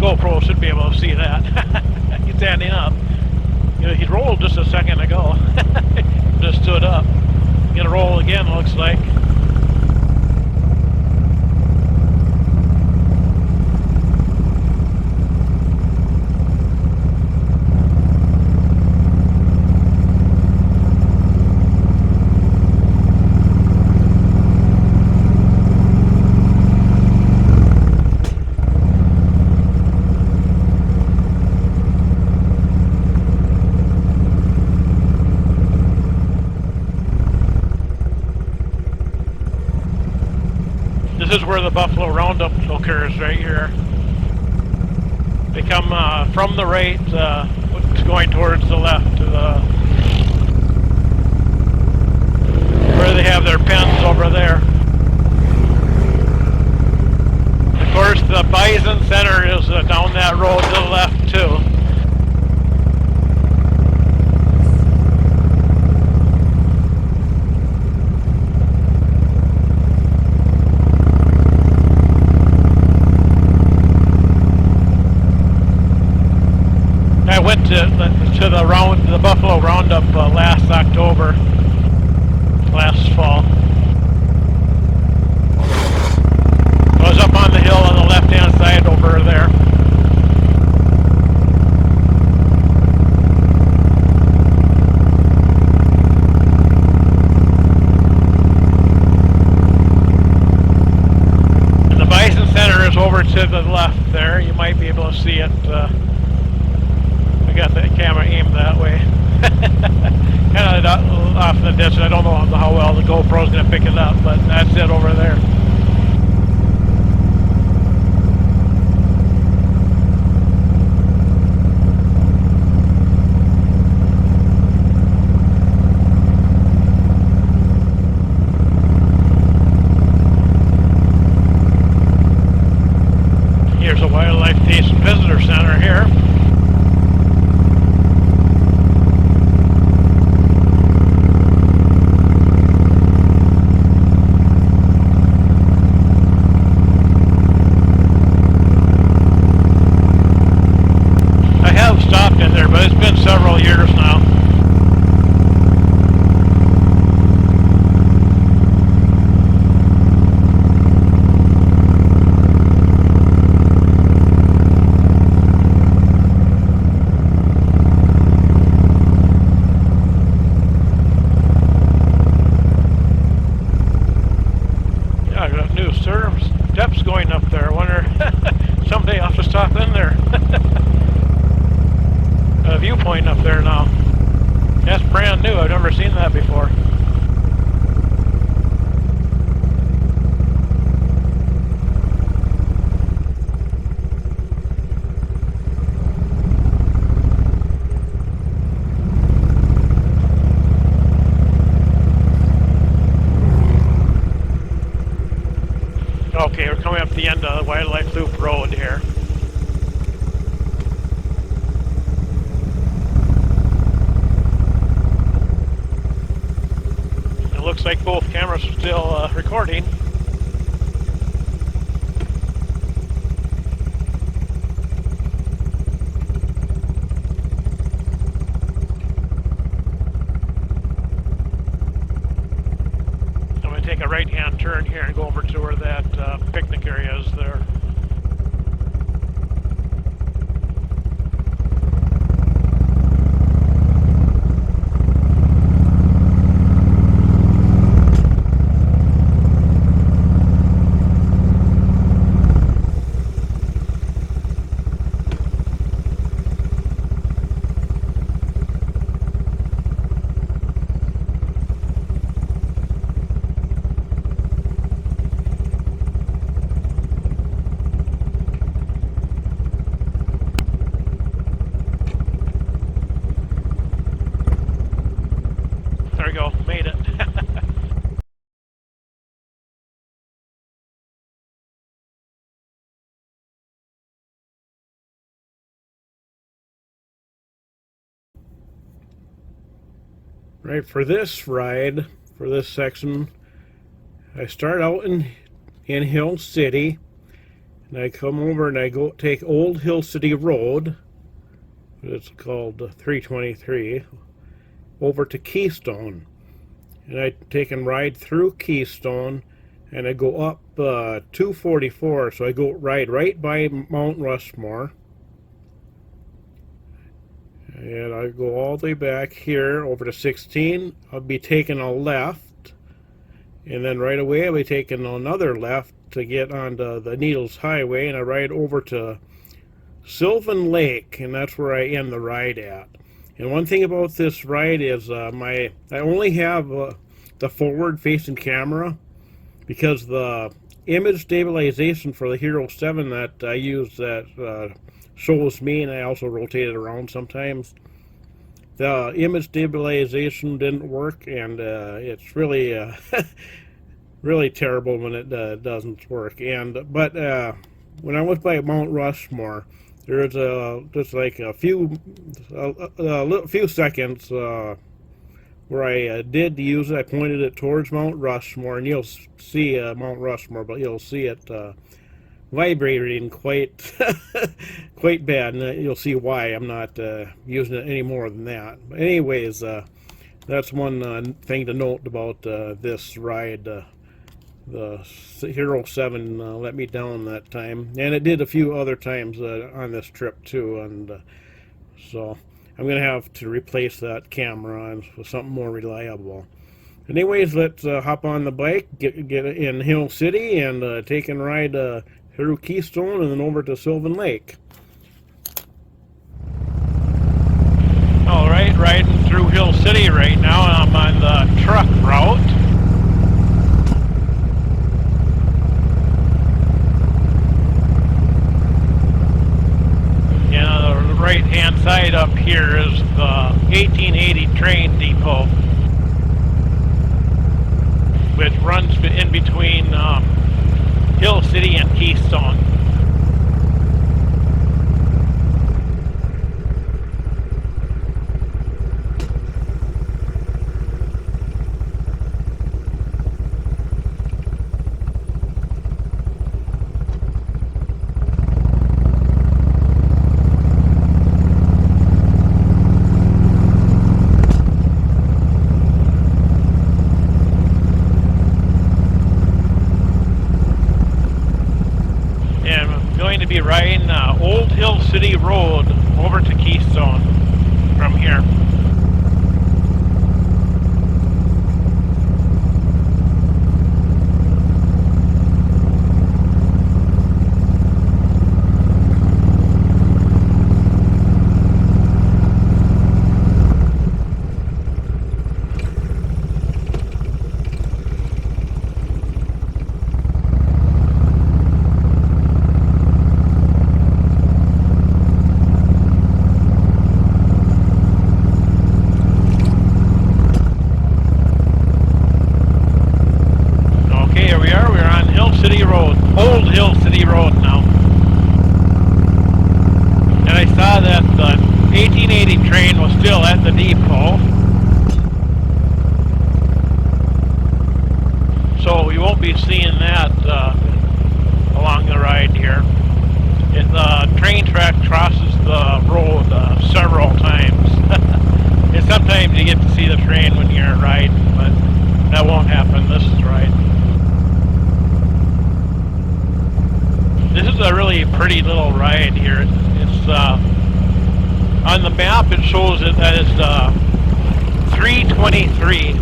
GoPro should be able to see that. He's standing up. You know, he rolled just a second ago. Just stood up. Gonna roll again, looks like. is where the buffalo roundup occurs, right here. They come from the right, going towards the left to the where they have their pens over there. Of course, the bison center is down that road to the left too. I went to the buffalo roundup last October, last fall. I was up on the hill on the left-hand side over there. And the bison center is over to the left there. You might be able to see it. I got the camera aimed that way. Kind of off in the distance. I don't know how well the GoPro's going to pick it up, but that's it over there. Here's a Wildlife Taste and Visitor Center here. Several years now. Yeah, I got new steps going up there. I wonder someday I'll have to stop in there. A viewpoint up there now. That's brand new. I've never seen that before. Okay, we're coming up the end of the Wildlife Loop Road here. Looks like both cameras are still recording. I'm going to take a right-hand turn here and go over to where that picnic area is there. There we go, made it. Right, for this ride, for this section, I start out in Hill City, and I come over and I go take Old Hill City Road, it's called 323, over to Keystone. And I take and ride through Keystone, and I go up 244, so I go right by Mount Rushmore. And I go all the way back here over to 16. I'll be taking a left, and then right away I'll be taking another left to get onto the Needles Highway, and I ride over to Sylvan Lake, and that's where I end the ride at. And one thing about this ride is I only have the forward facing camera, because the image stabilization for the Hero 7 that I use that shows me, and I also rotate it around sometimes. The image stabilization didn't work, and it's really really terrible when it doesn't work. But when I was by Mount Rushmore, there's just like a few seconds where I did use it. I pointed it towards Mount Rushmore, and you'll see Mount Rushmore, but you'll see it vibrating quite quite bad, and you'll see why I'm not using it any more than that. But anyways, that's one thing to note about this ride. The Hero 7 let me down that time, and it did a few other times on this trip too, and so I'm gonna have to replace that camera with something more reliable. Anyways, let's hop on the bike, get in Hill City, and take and ride through Keystone and then over to Sylvan Lake. All right, riding through Hill City right now. I'm on the truck route. And on the right-hand side up here is the 1880 train depot, which runs in between Hill City and Keystone. To be riding Old Hill City Road over to Keystone from here. Old Hill City Road now. And I saw that the 1880 train was still at the depot. So you won't be seeing that along the ride here. The train track crosses the road several times. And sometimes you get to see the train when you're riding, but that won't happen. This is right. This is a really pretty little ride here. It's on the map it shows it as 323.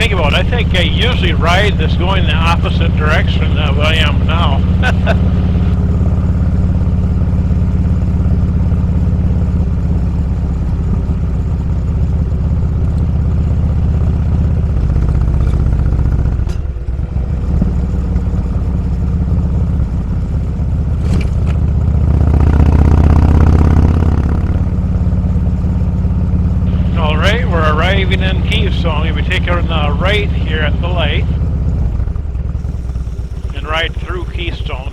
think about it. I think I usually ride this going the opposite direction of I am now. Alright, we're arriving in Keystone. We take on the right here at the light and ride through Keystone.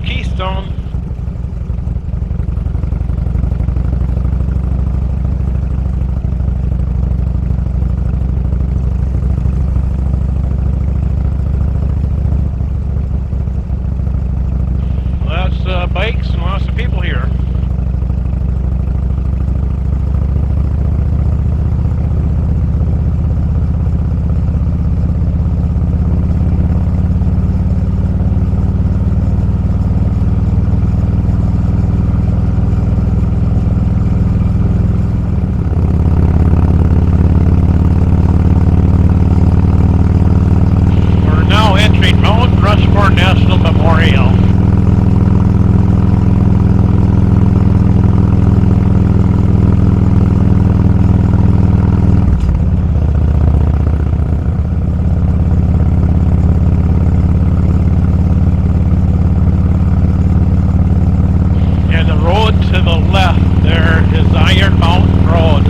Keystone. Lots of bikes and lots of people here. National Memorial. And the road to the left there is Iron Mountain Road.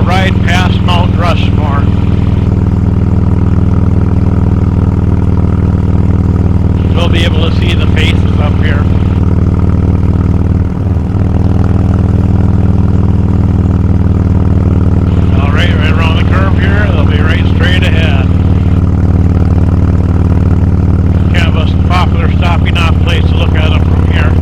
Ride past Mount Rushmore. We'll be able to see the faces up here. Alright, right around the curve here, they'll be right straight ahead. Kind of a popular stopping off place to look at them from here.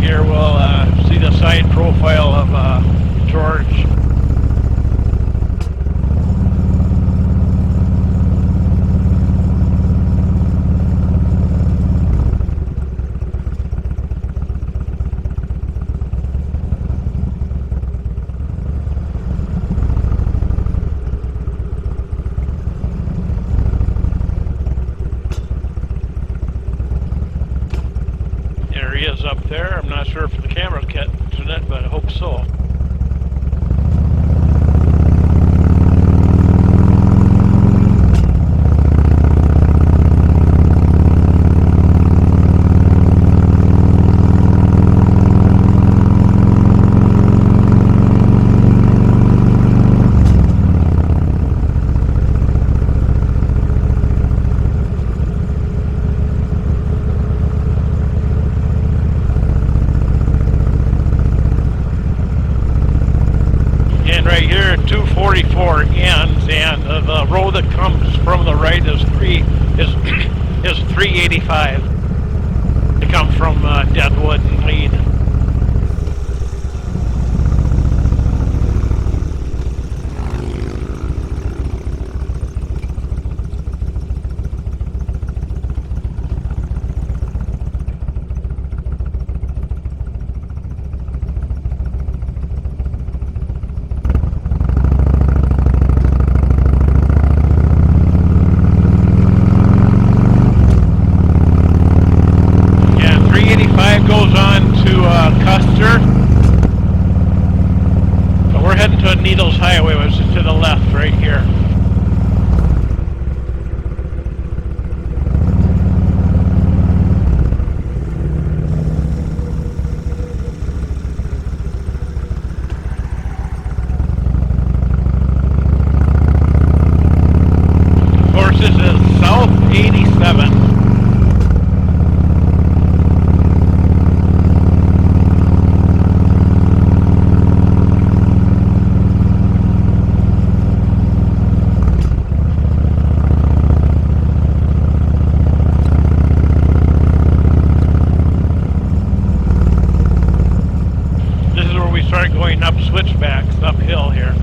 Here we'll see the side profile of George. There he is up there. I'm not sure if the camera's catching it, but I hope so. Right here, 244 ends, and the road that comes from the right is 385. It comes from Deadwood and Lead. Custer. But we're heading to Needles Highway, which is to the left right here. Of course, this is South 87. Start going up switchbacks uphill here.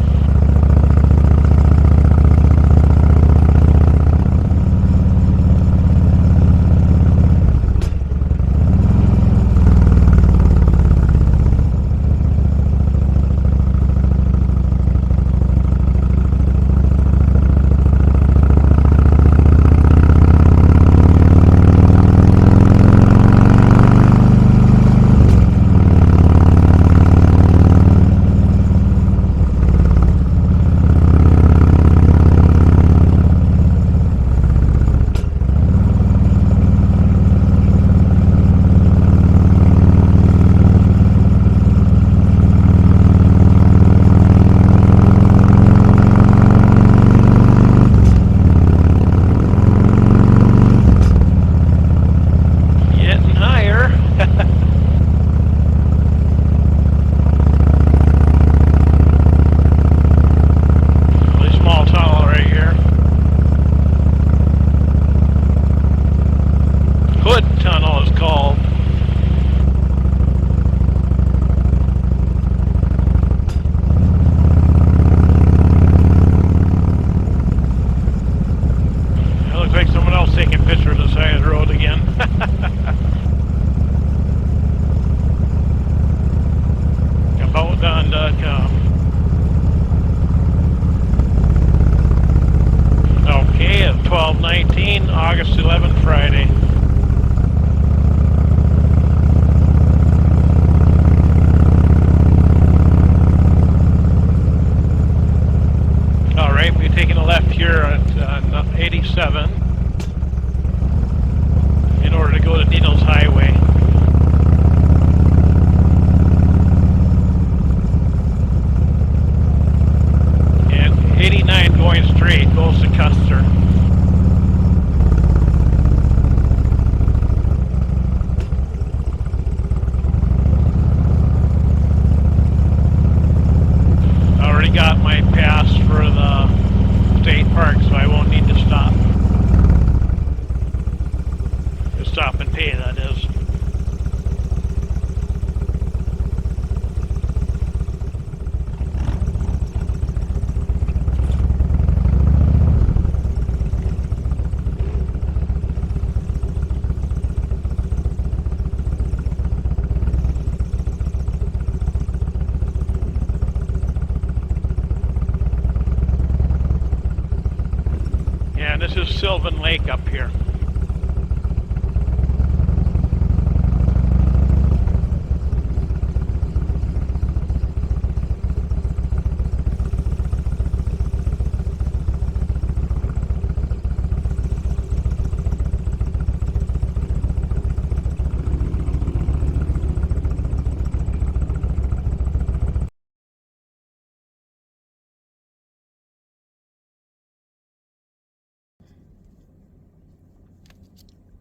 Okay, at 12:19, August 11th, Friday. All right, we're taking a left here at 87 in order to go to Needles Highway. And 89 going straight goes to Custer. I already got my pass for the state park, so I won't need to stop. To stop and pay, that is. And this is Sylvan Lake up here.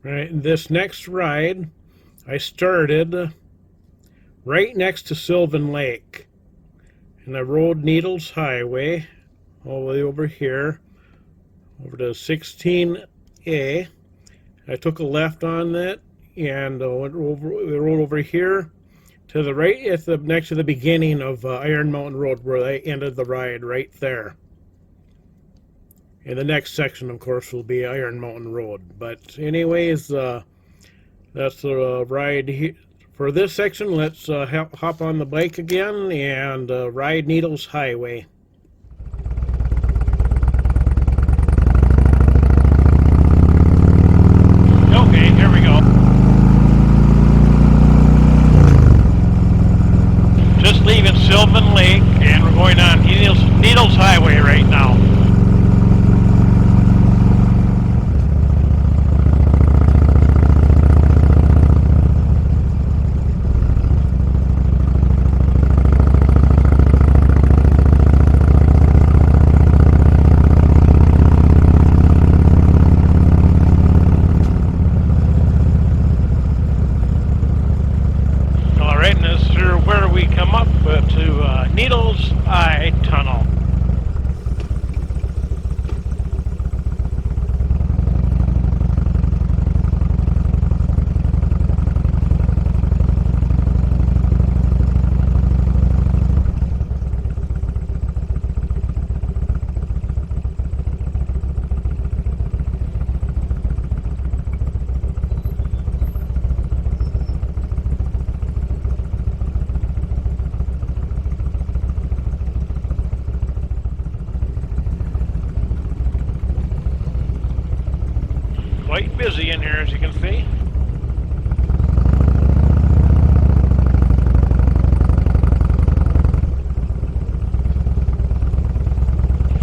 Right, this next ride, I started right next to Sylvan Lake. And I rode Needles Highway all the way over here, over to 16A. I took a left on that and we rode over here to the right at the next to the beginning of Iron Mountain Road, where I ended the ride right there. And the next section, of course, will be Iron Mountain Road. But anyways, that's the ride for this section. Let's hop on the bike again and ride Needles Highway. Okay, here we go. going on Needles Highway right now. Alright, and this is where we come up to Needles Eye Tunnel. Quite busy in here, as you can see.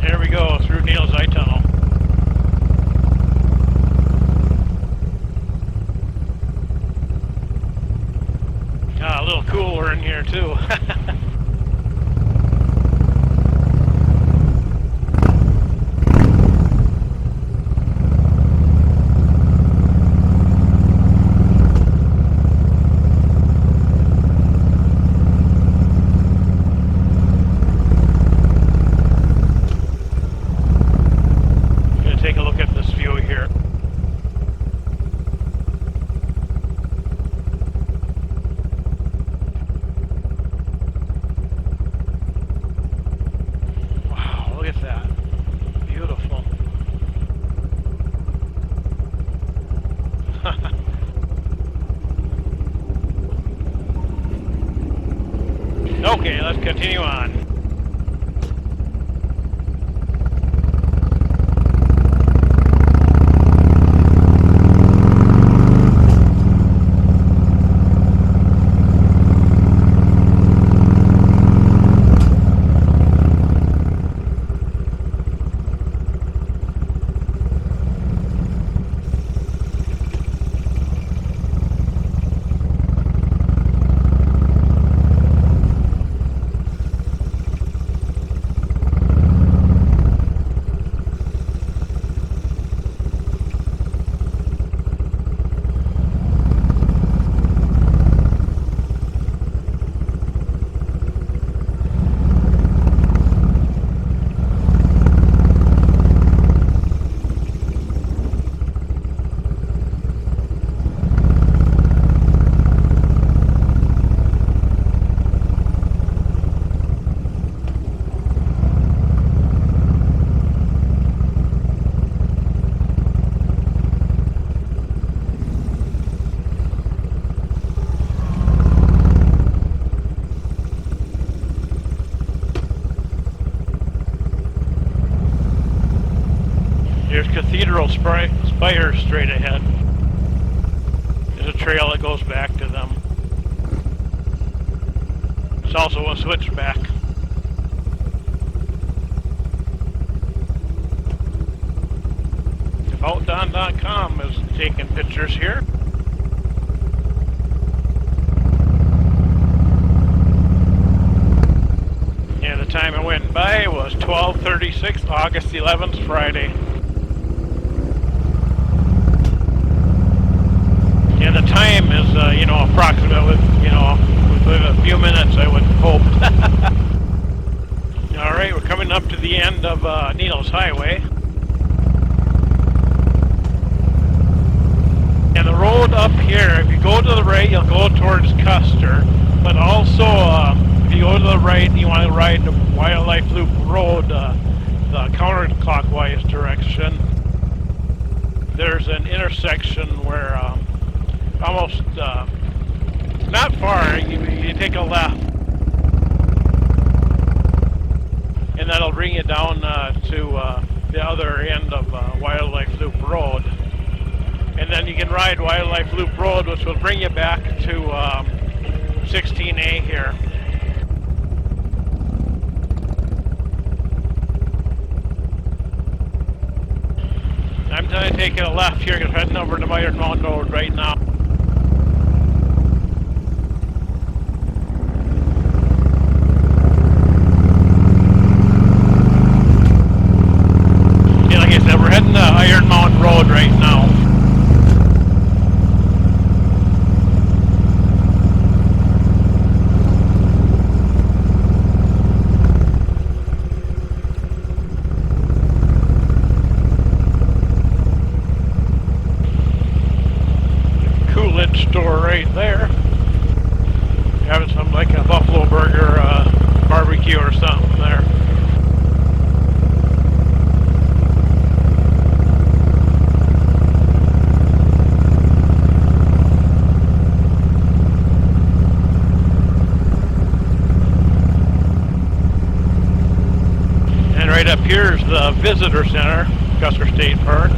Here we go through Needles Eye Tunnel. A little cooler in here too. Take a look at this view here. Wow, look at that. Beautiful. Okay, let's continue on. There's Cathedral Spire straight ahead. There's a trail that goes back to them. It's also a switchback. Devoutdon.com is taking pictures here. And the time it went by was 12:36, August 11th, Friday. And the time is, approximate within a few minutes, I would hope. All right, we're coming up to the end of Needles Highway. And the road up here, if you go to the right, you'll go towards Custer. But also, if you go to the right and you want to ride the Wildlife Loop Road, the counterclockwise direction, there's an intersection where almost not far, you take a left, and that'll bring you down to the other end of Wildlife Loop Road. And then you can ride Wildlife Loop Road, which will bring you back to 16A here. I'm taking a left here, because heading over to Iron Mountain Road right now. Yeah, like I said, we're heading to Iron Mountain Road right now. Store right there. Having some like a buffalo burger barbecue or something there. And right up here is the visitor center, Custer State Park.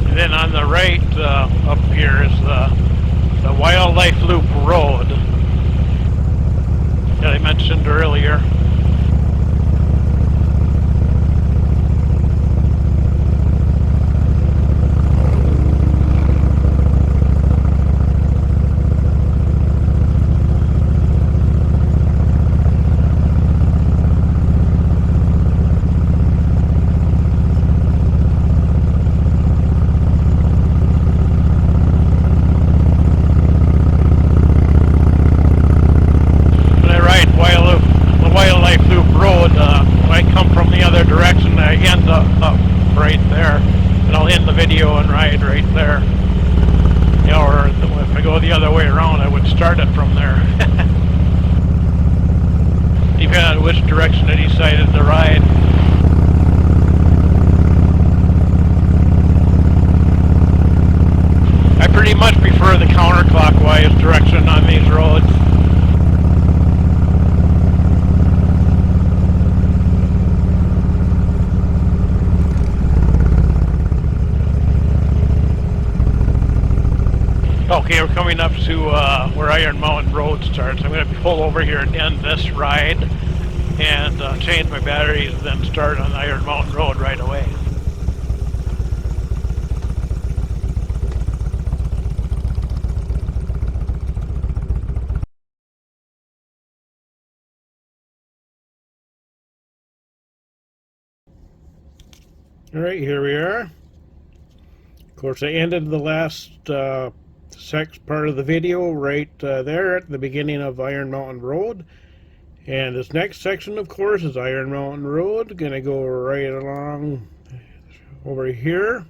And then on the right up here is the Wildlife Loop Road that I mentioned earlier. Right there, and I'll end the video and ride right there. You know, or if I go the other way around, I would start it from there. Depending on which direction I decided to ride. I pretty much prefer the counterclockwise direction on these roads. Okay, we're coming up to where Iron Mountain Road starts. I'm going to pull over here and end this ride and change my batteries and then start on Iron Mountain Road right away. Alright, here we are. Of course, I ended the last part of the video right there at the beginning of Iron Mountain Road. And this next section, of course, is Iron Mountain Road. Gonna go right along over here.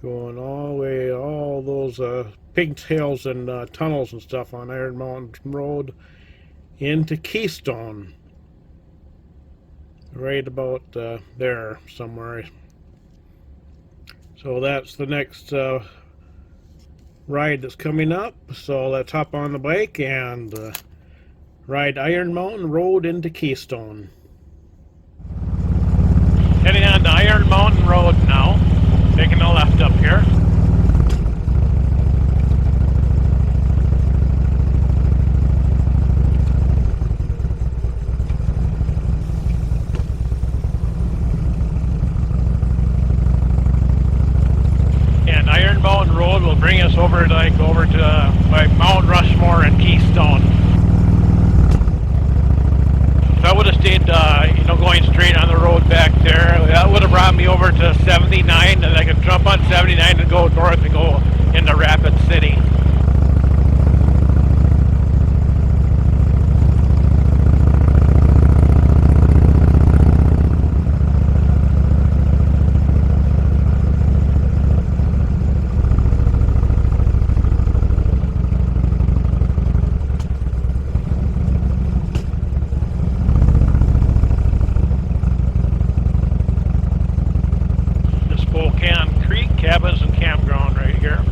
Going all the way, all those pigtails and tunnels and stuff on Iron Mountain Road into Keystone. Right about there somewhere. So that's the next ride that's coming up. So let's hop on the bike and ride Iron Mountain Road into Keystone. Heading on to Iron Mountain Road now. Taking a left up here. Mountain Road will bring us over to Mount Rushmore and Keystone. If I would have stayed, going straight on the road back there, that would have brought me over to 79, and I could jump on 79 and go north and go into Rapid City. Cabins and campground right here.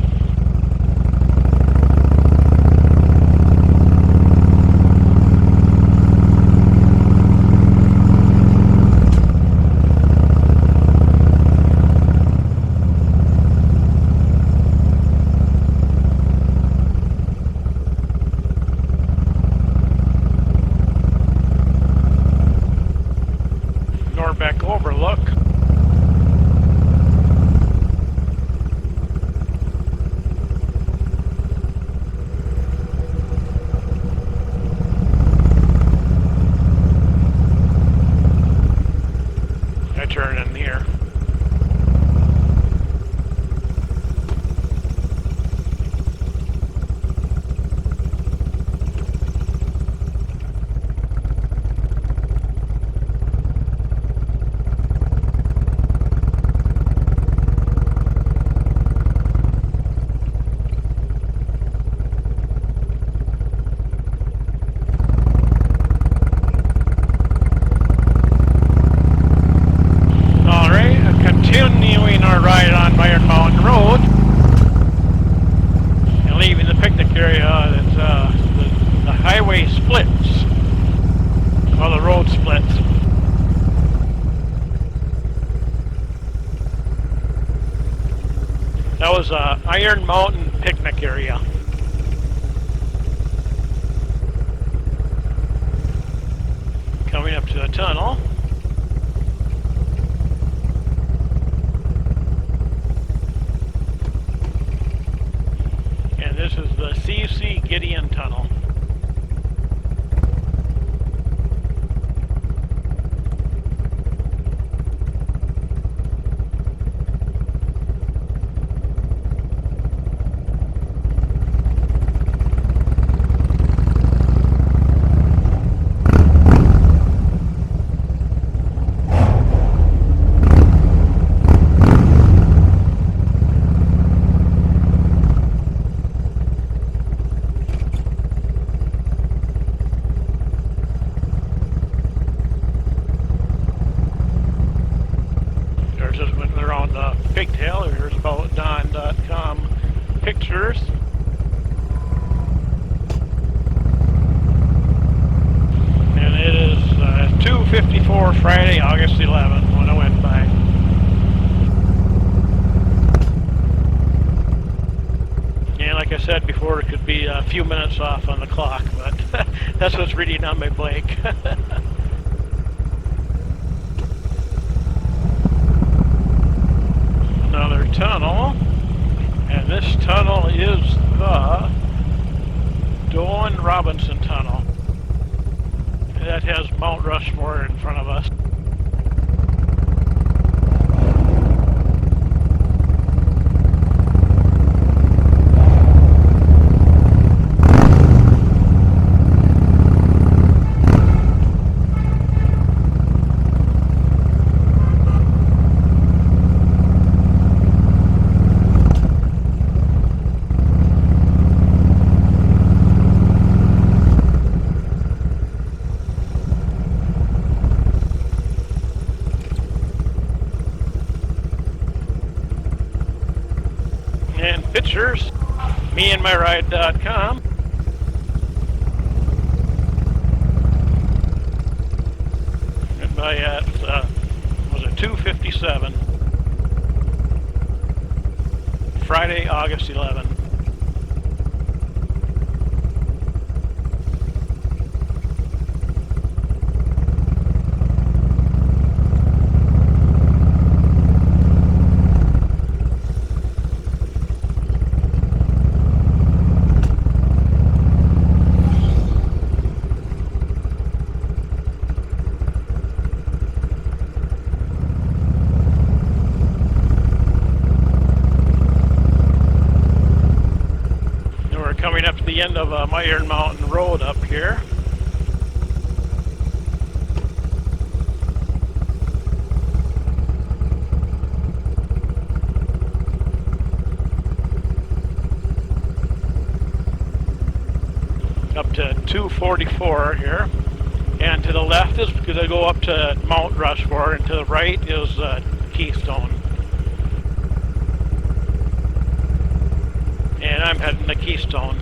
Back over continuing our ride on Iron Mountain Road and leaving the picnic area. It's, the highway splits, or the road splits. That was Iron Mountain picnic area. Coming up to the tunnel. And this is the CC Gideon Tunnel. When we're on the pigtail, here's about Don.com pictures. And it is 2:54 Friday, August 11th when I went by. And like I said before, it could be a few minutes off on the clock, but that's what's reading on my blank. Another tunnel, and this tunnel is the Doan Robinson Tunnel. That has Mount Rushmore in front of us. And pictures, meandmyride.com. And by at, was it 2:57? Friday, August 11th. Coming up to the end of Iron Mountain Road up here. Up to 244 here. And to the left is going to go up to Mount Rushmore, and to the right is Keystone. And I'm heading to Keystone.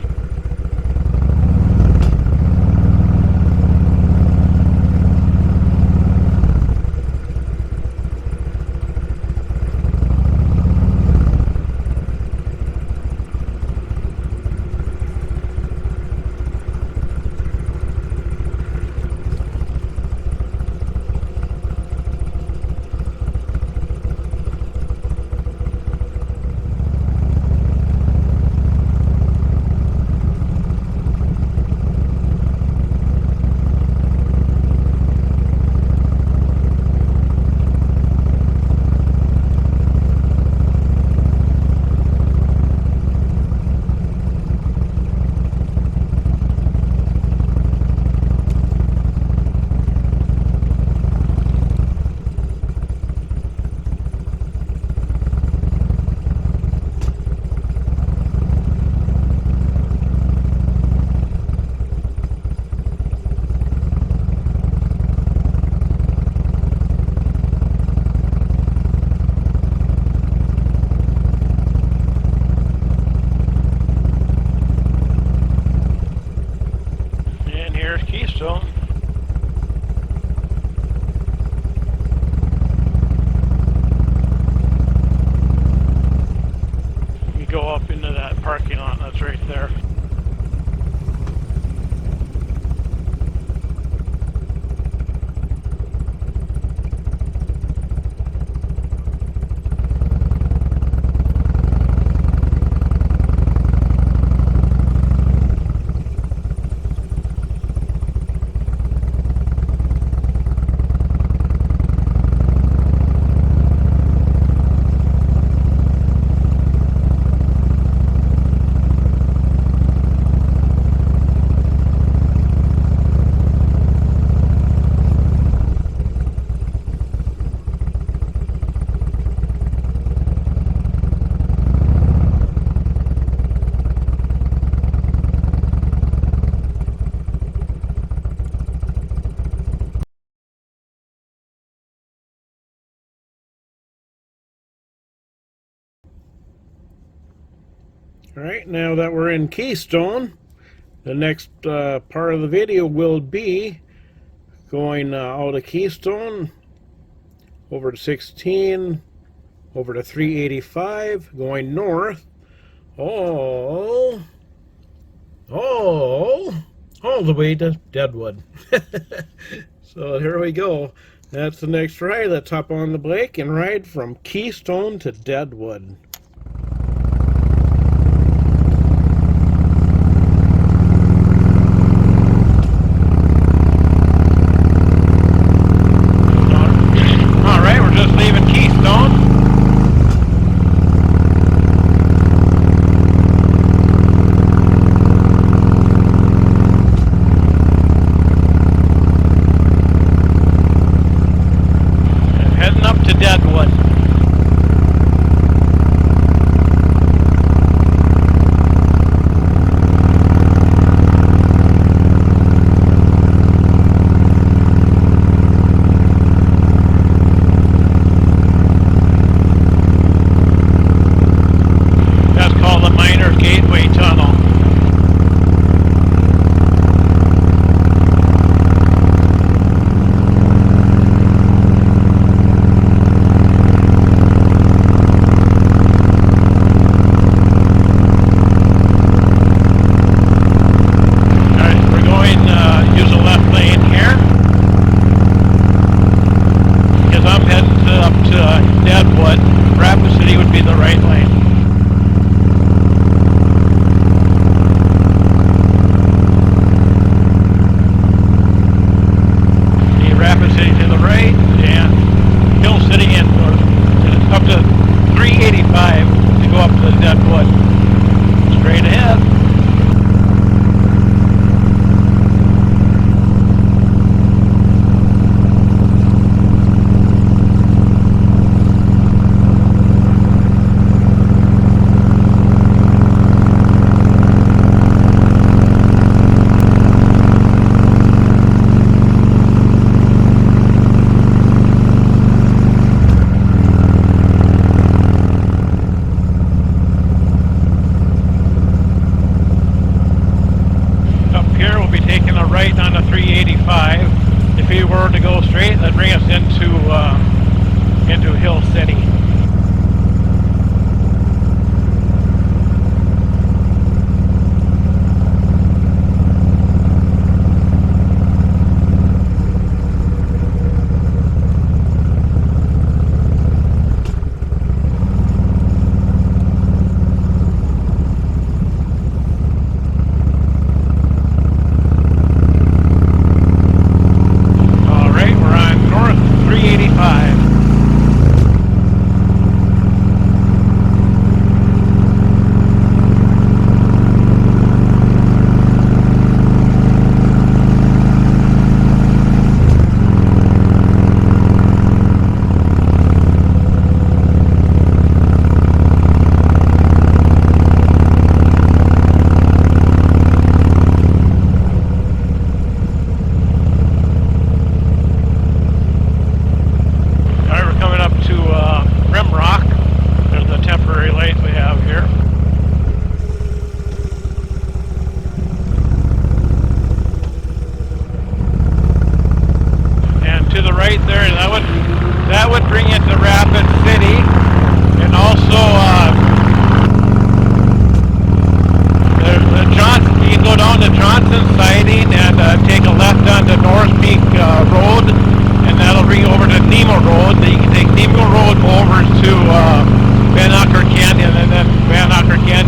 That's right there. All right, now that we're in Keystone, the next part of the video will be going out of Keystone over to 16, over to 385, going north, all the way to Deadwood. So here we go. That's the next ride. Let's hop on the bike and ride from Keystone to Deadwood.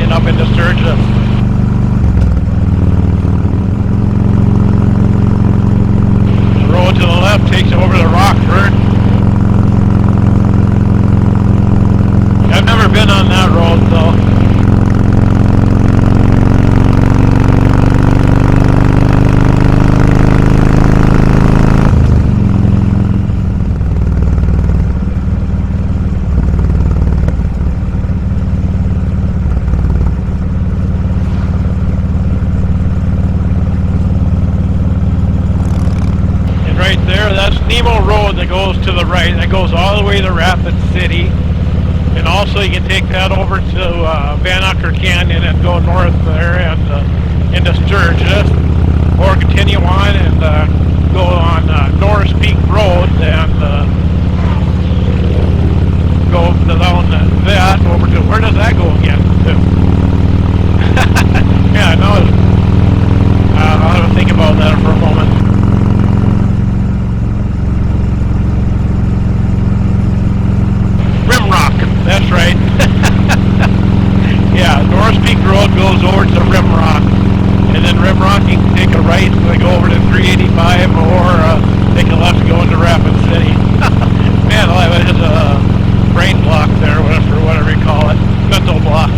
turning up into Sturgis. The road to the left takes you over to Rockford. I've never been on that road though. Nemo Road that goes to the right, that goes all the way to Rapid City, and also you can take that over to Van Ucker Canyon and go north there and into Sturgis, or continue on and go on Norris Peak Road and go down that over to, where does that go again to? Yeah, no, I'll have to think about that for a moment. That's right. Yeah, Norris Peak Road goes over to Rimrock, and then Rimrock you can take a right and go over to 385, or take a left and go into Rapid City. Man, that is a brain block there, whatever you call it, mental block.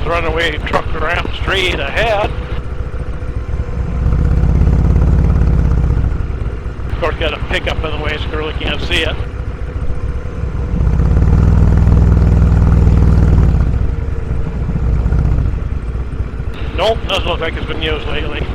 Runaway truck ramp straight ahead. Of course, got a pickup in the way so you really can't see it. Nope, doesn't look like it's been used lately.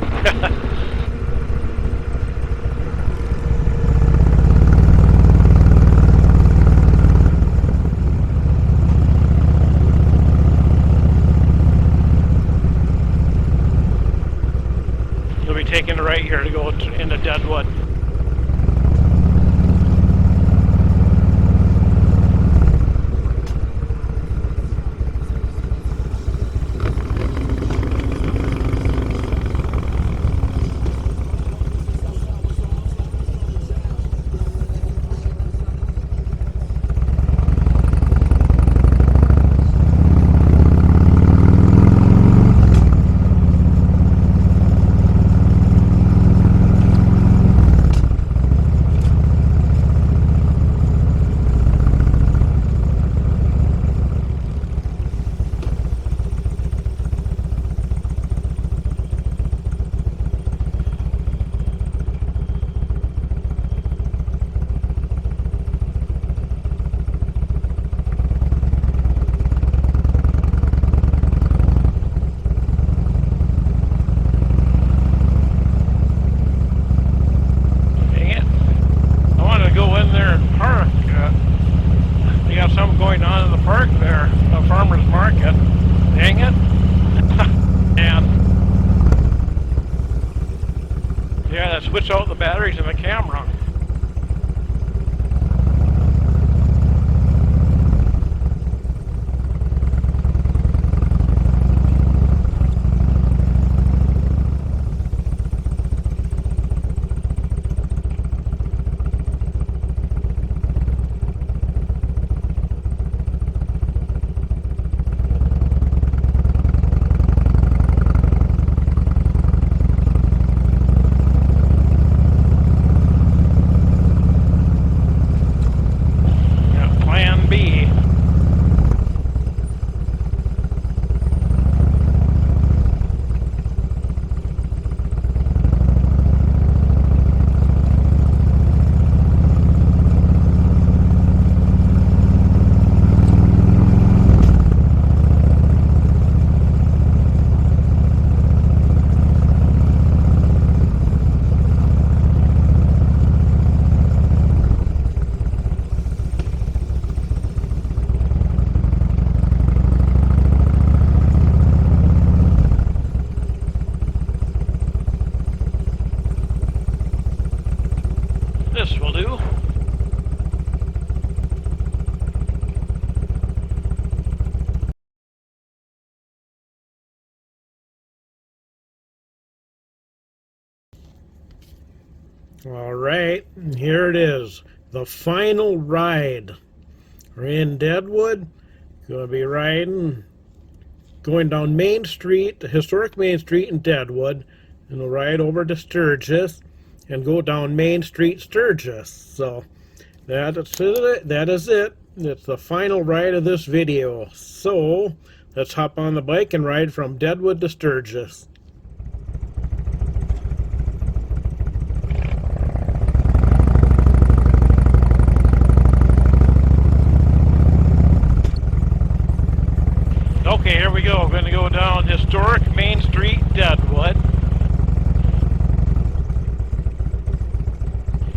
Taking the right here to go into Deadwood. Yeah, that switch out the batteries in the camera. Plan B. This will do. All right, and here it is, the final ride. We're in Deadwood. Going to be riding, going down Main Street, the historic Main Street in Deadwood, and we'll ride over to Sturgis and go down Main Street, Sturgis. So that's it. That is it. It's the final ride of this video. So let's hop on the bike and ride from Deadwood to Sturgis. Okay, here we go. We're going to go down historic Main Street, Deadwood.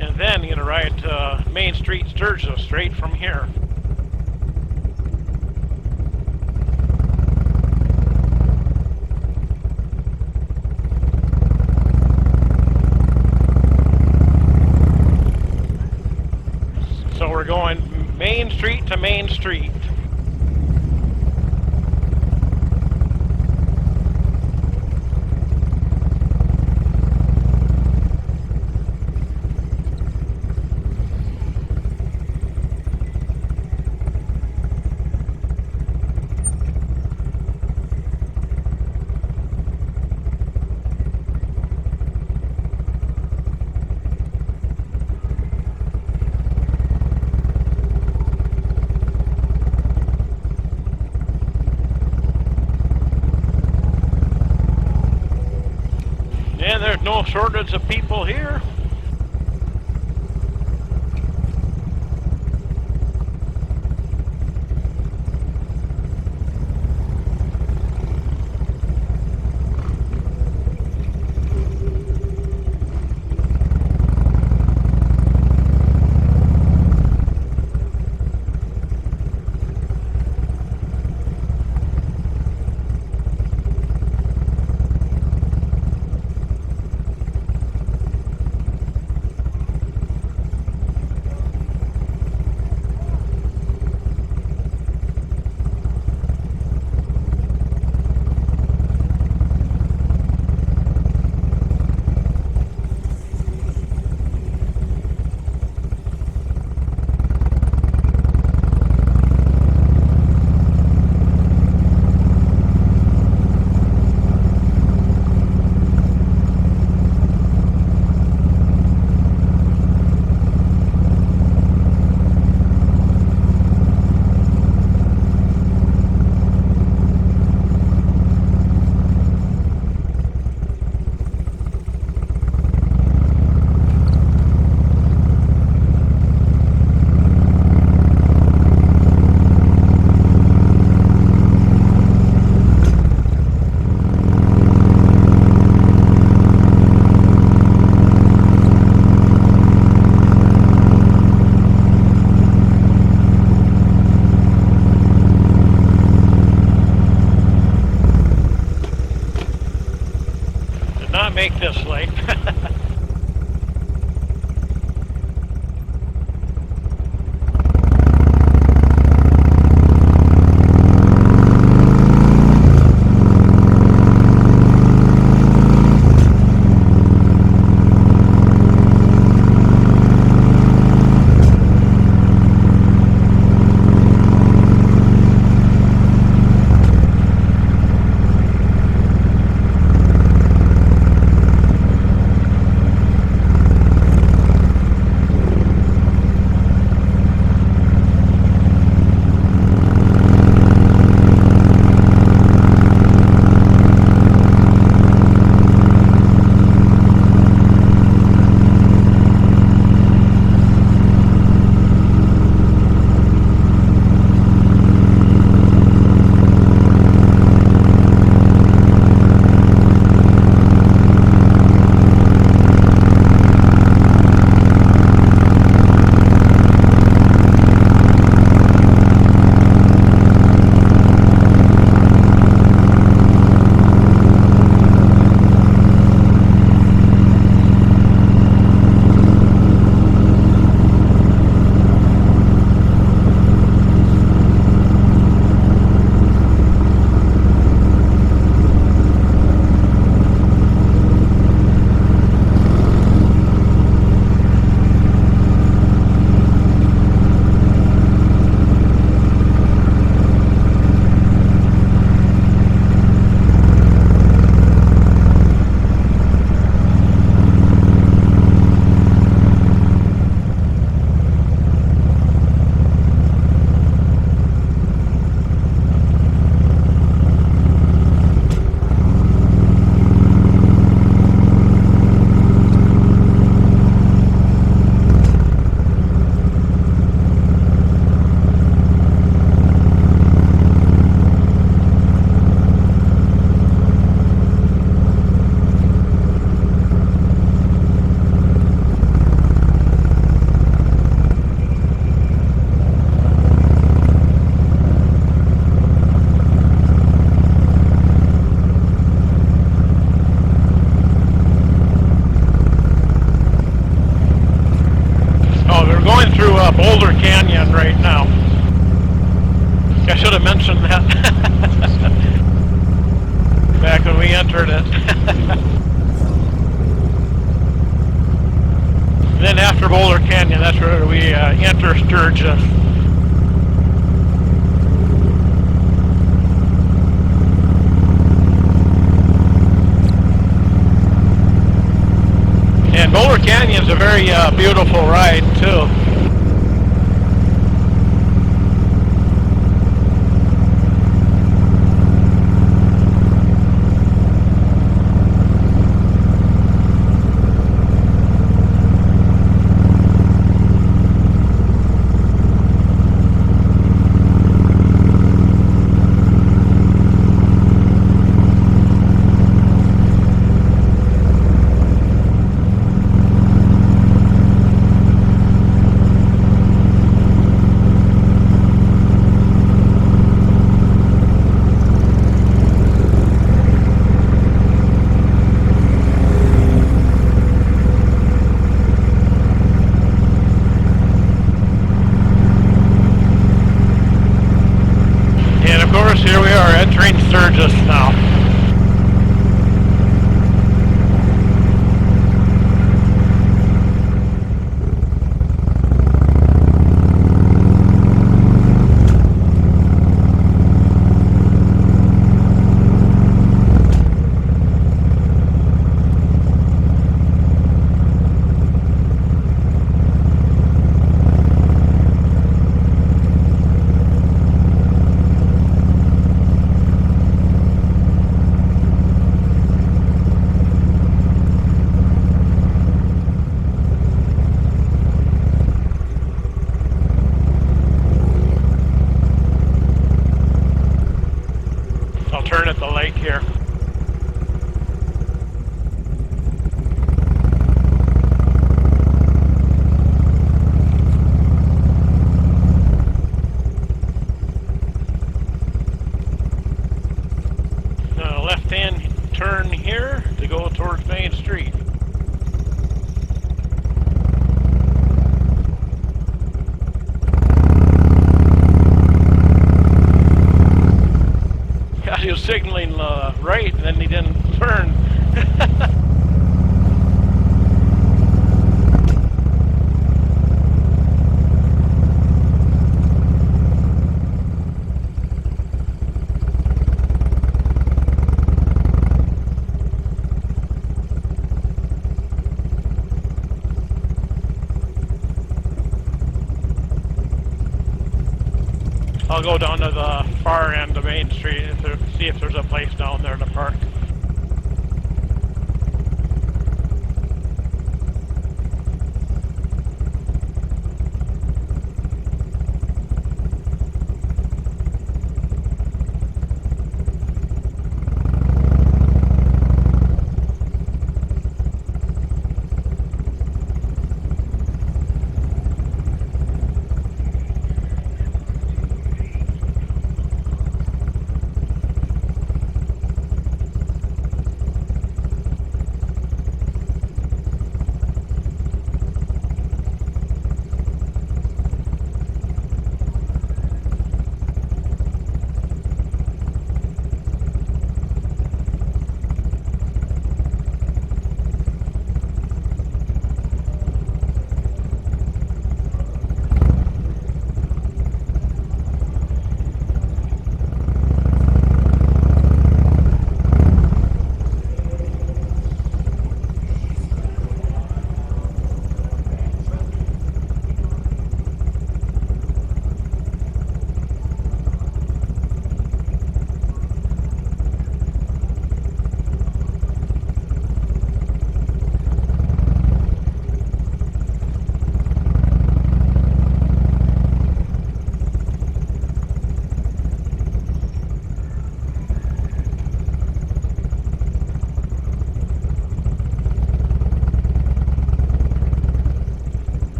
And then you're going to ride to Main Street, Sturgis, straight from here. So we're going Main Street to Main Street. And there's no shortage of people here. Boulder Canyon right now. I should have mentioned that back when we entered it. Then after Boulder Canyon, that's where we enter Sturgis. And Boulder Canyon's a very beautiful ride too. Here we are entering Sturgis now. I'll turn at the lake here. Now left-hand turn here to go towards Main Street. He was signaling right, and then he didn't turn. I'll go down to the far end of Main Street to see if there's a place down there to park.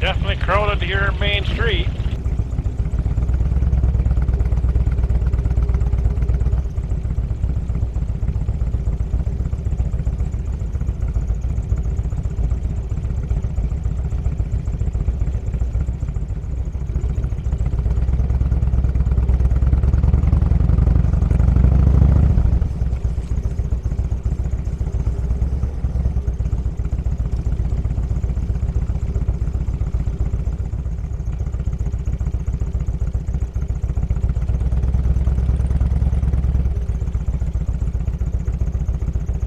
Definitely crowded here in Main Street.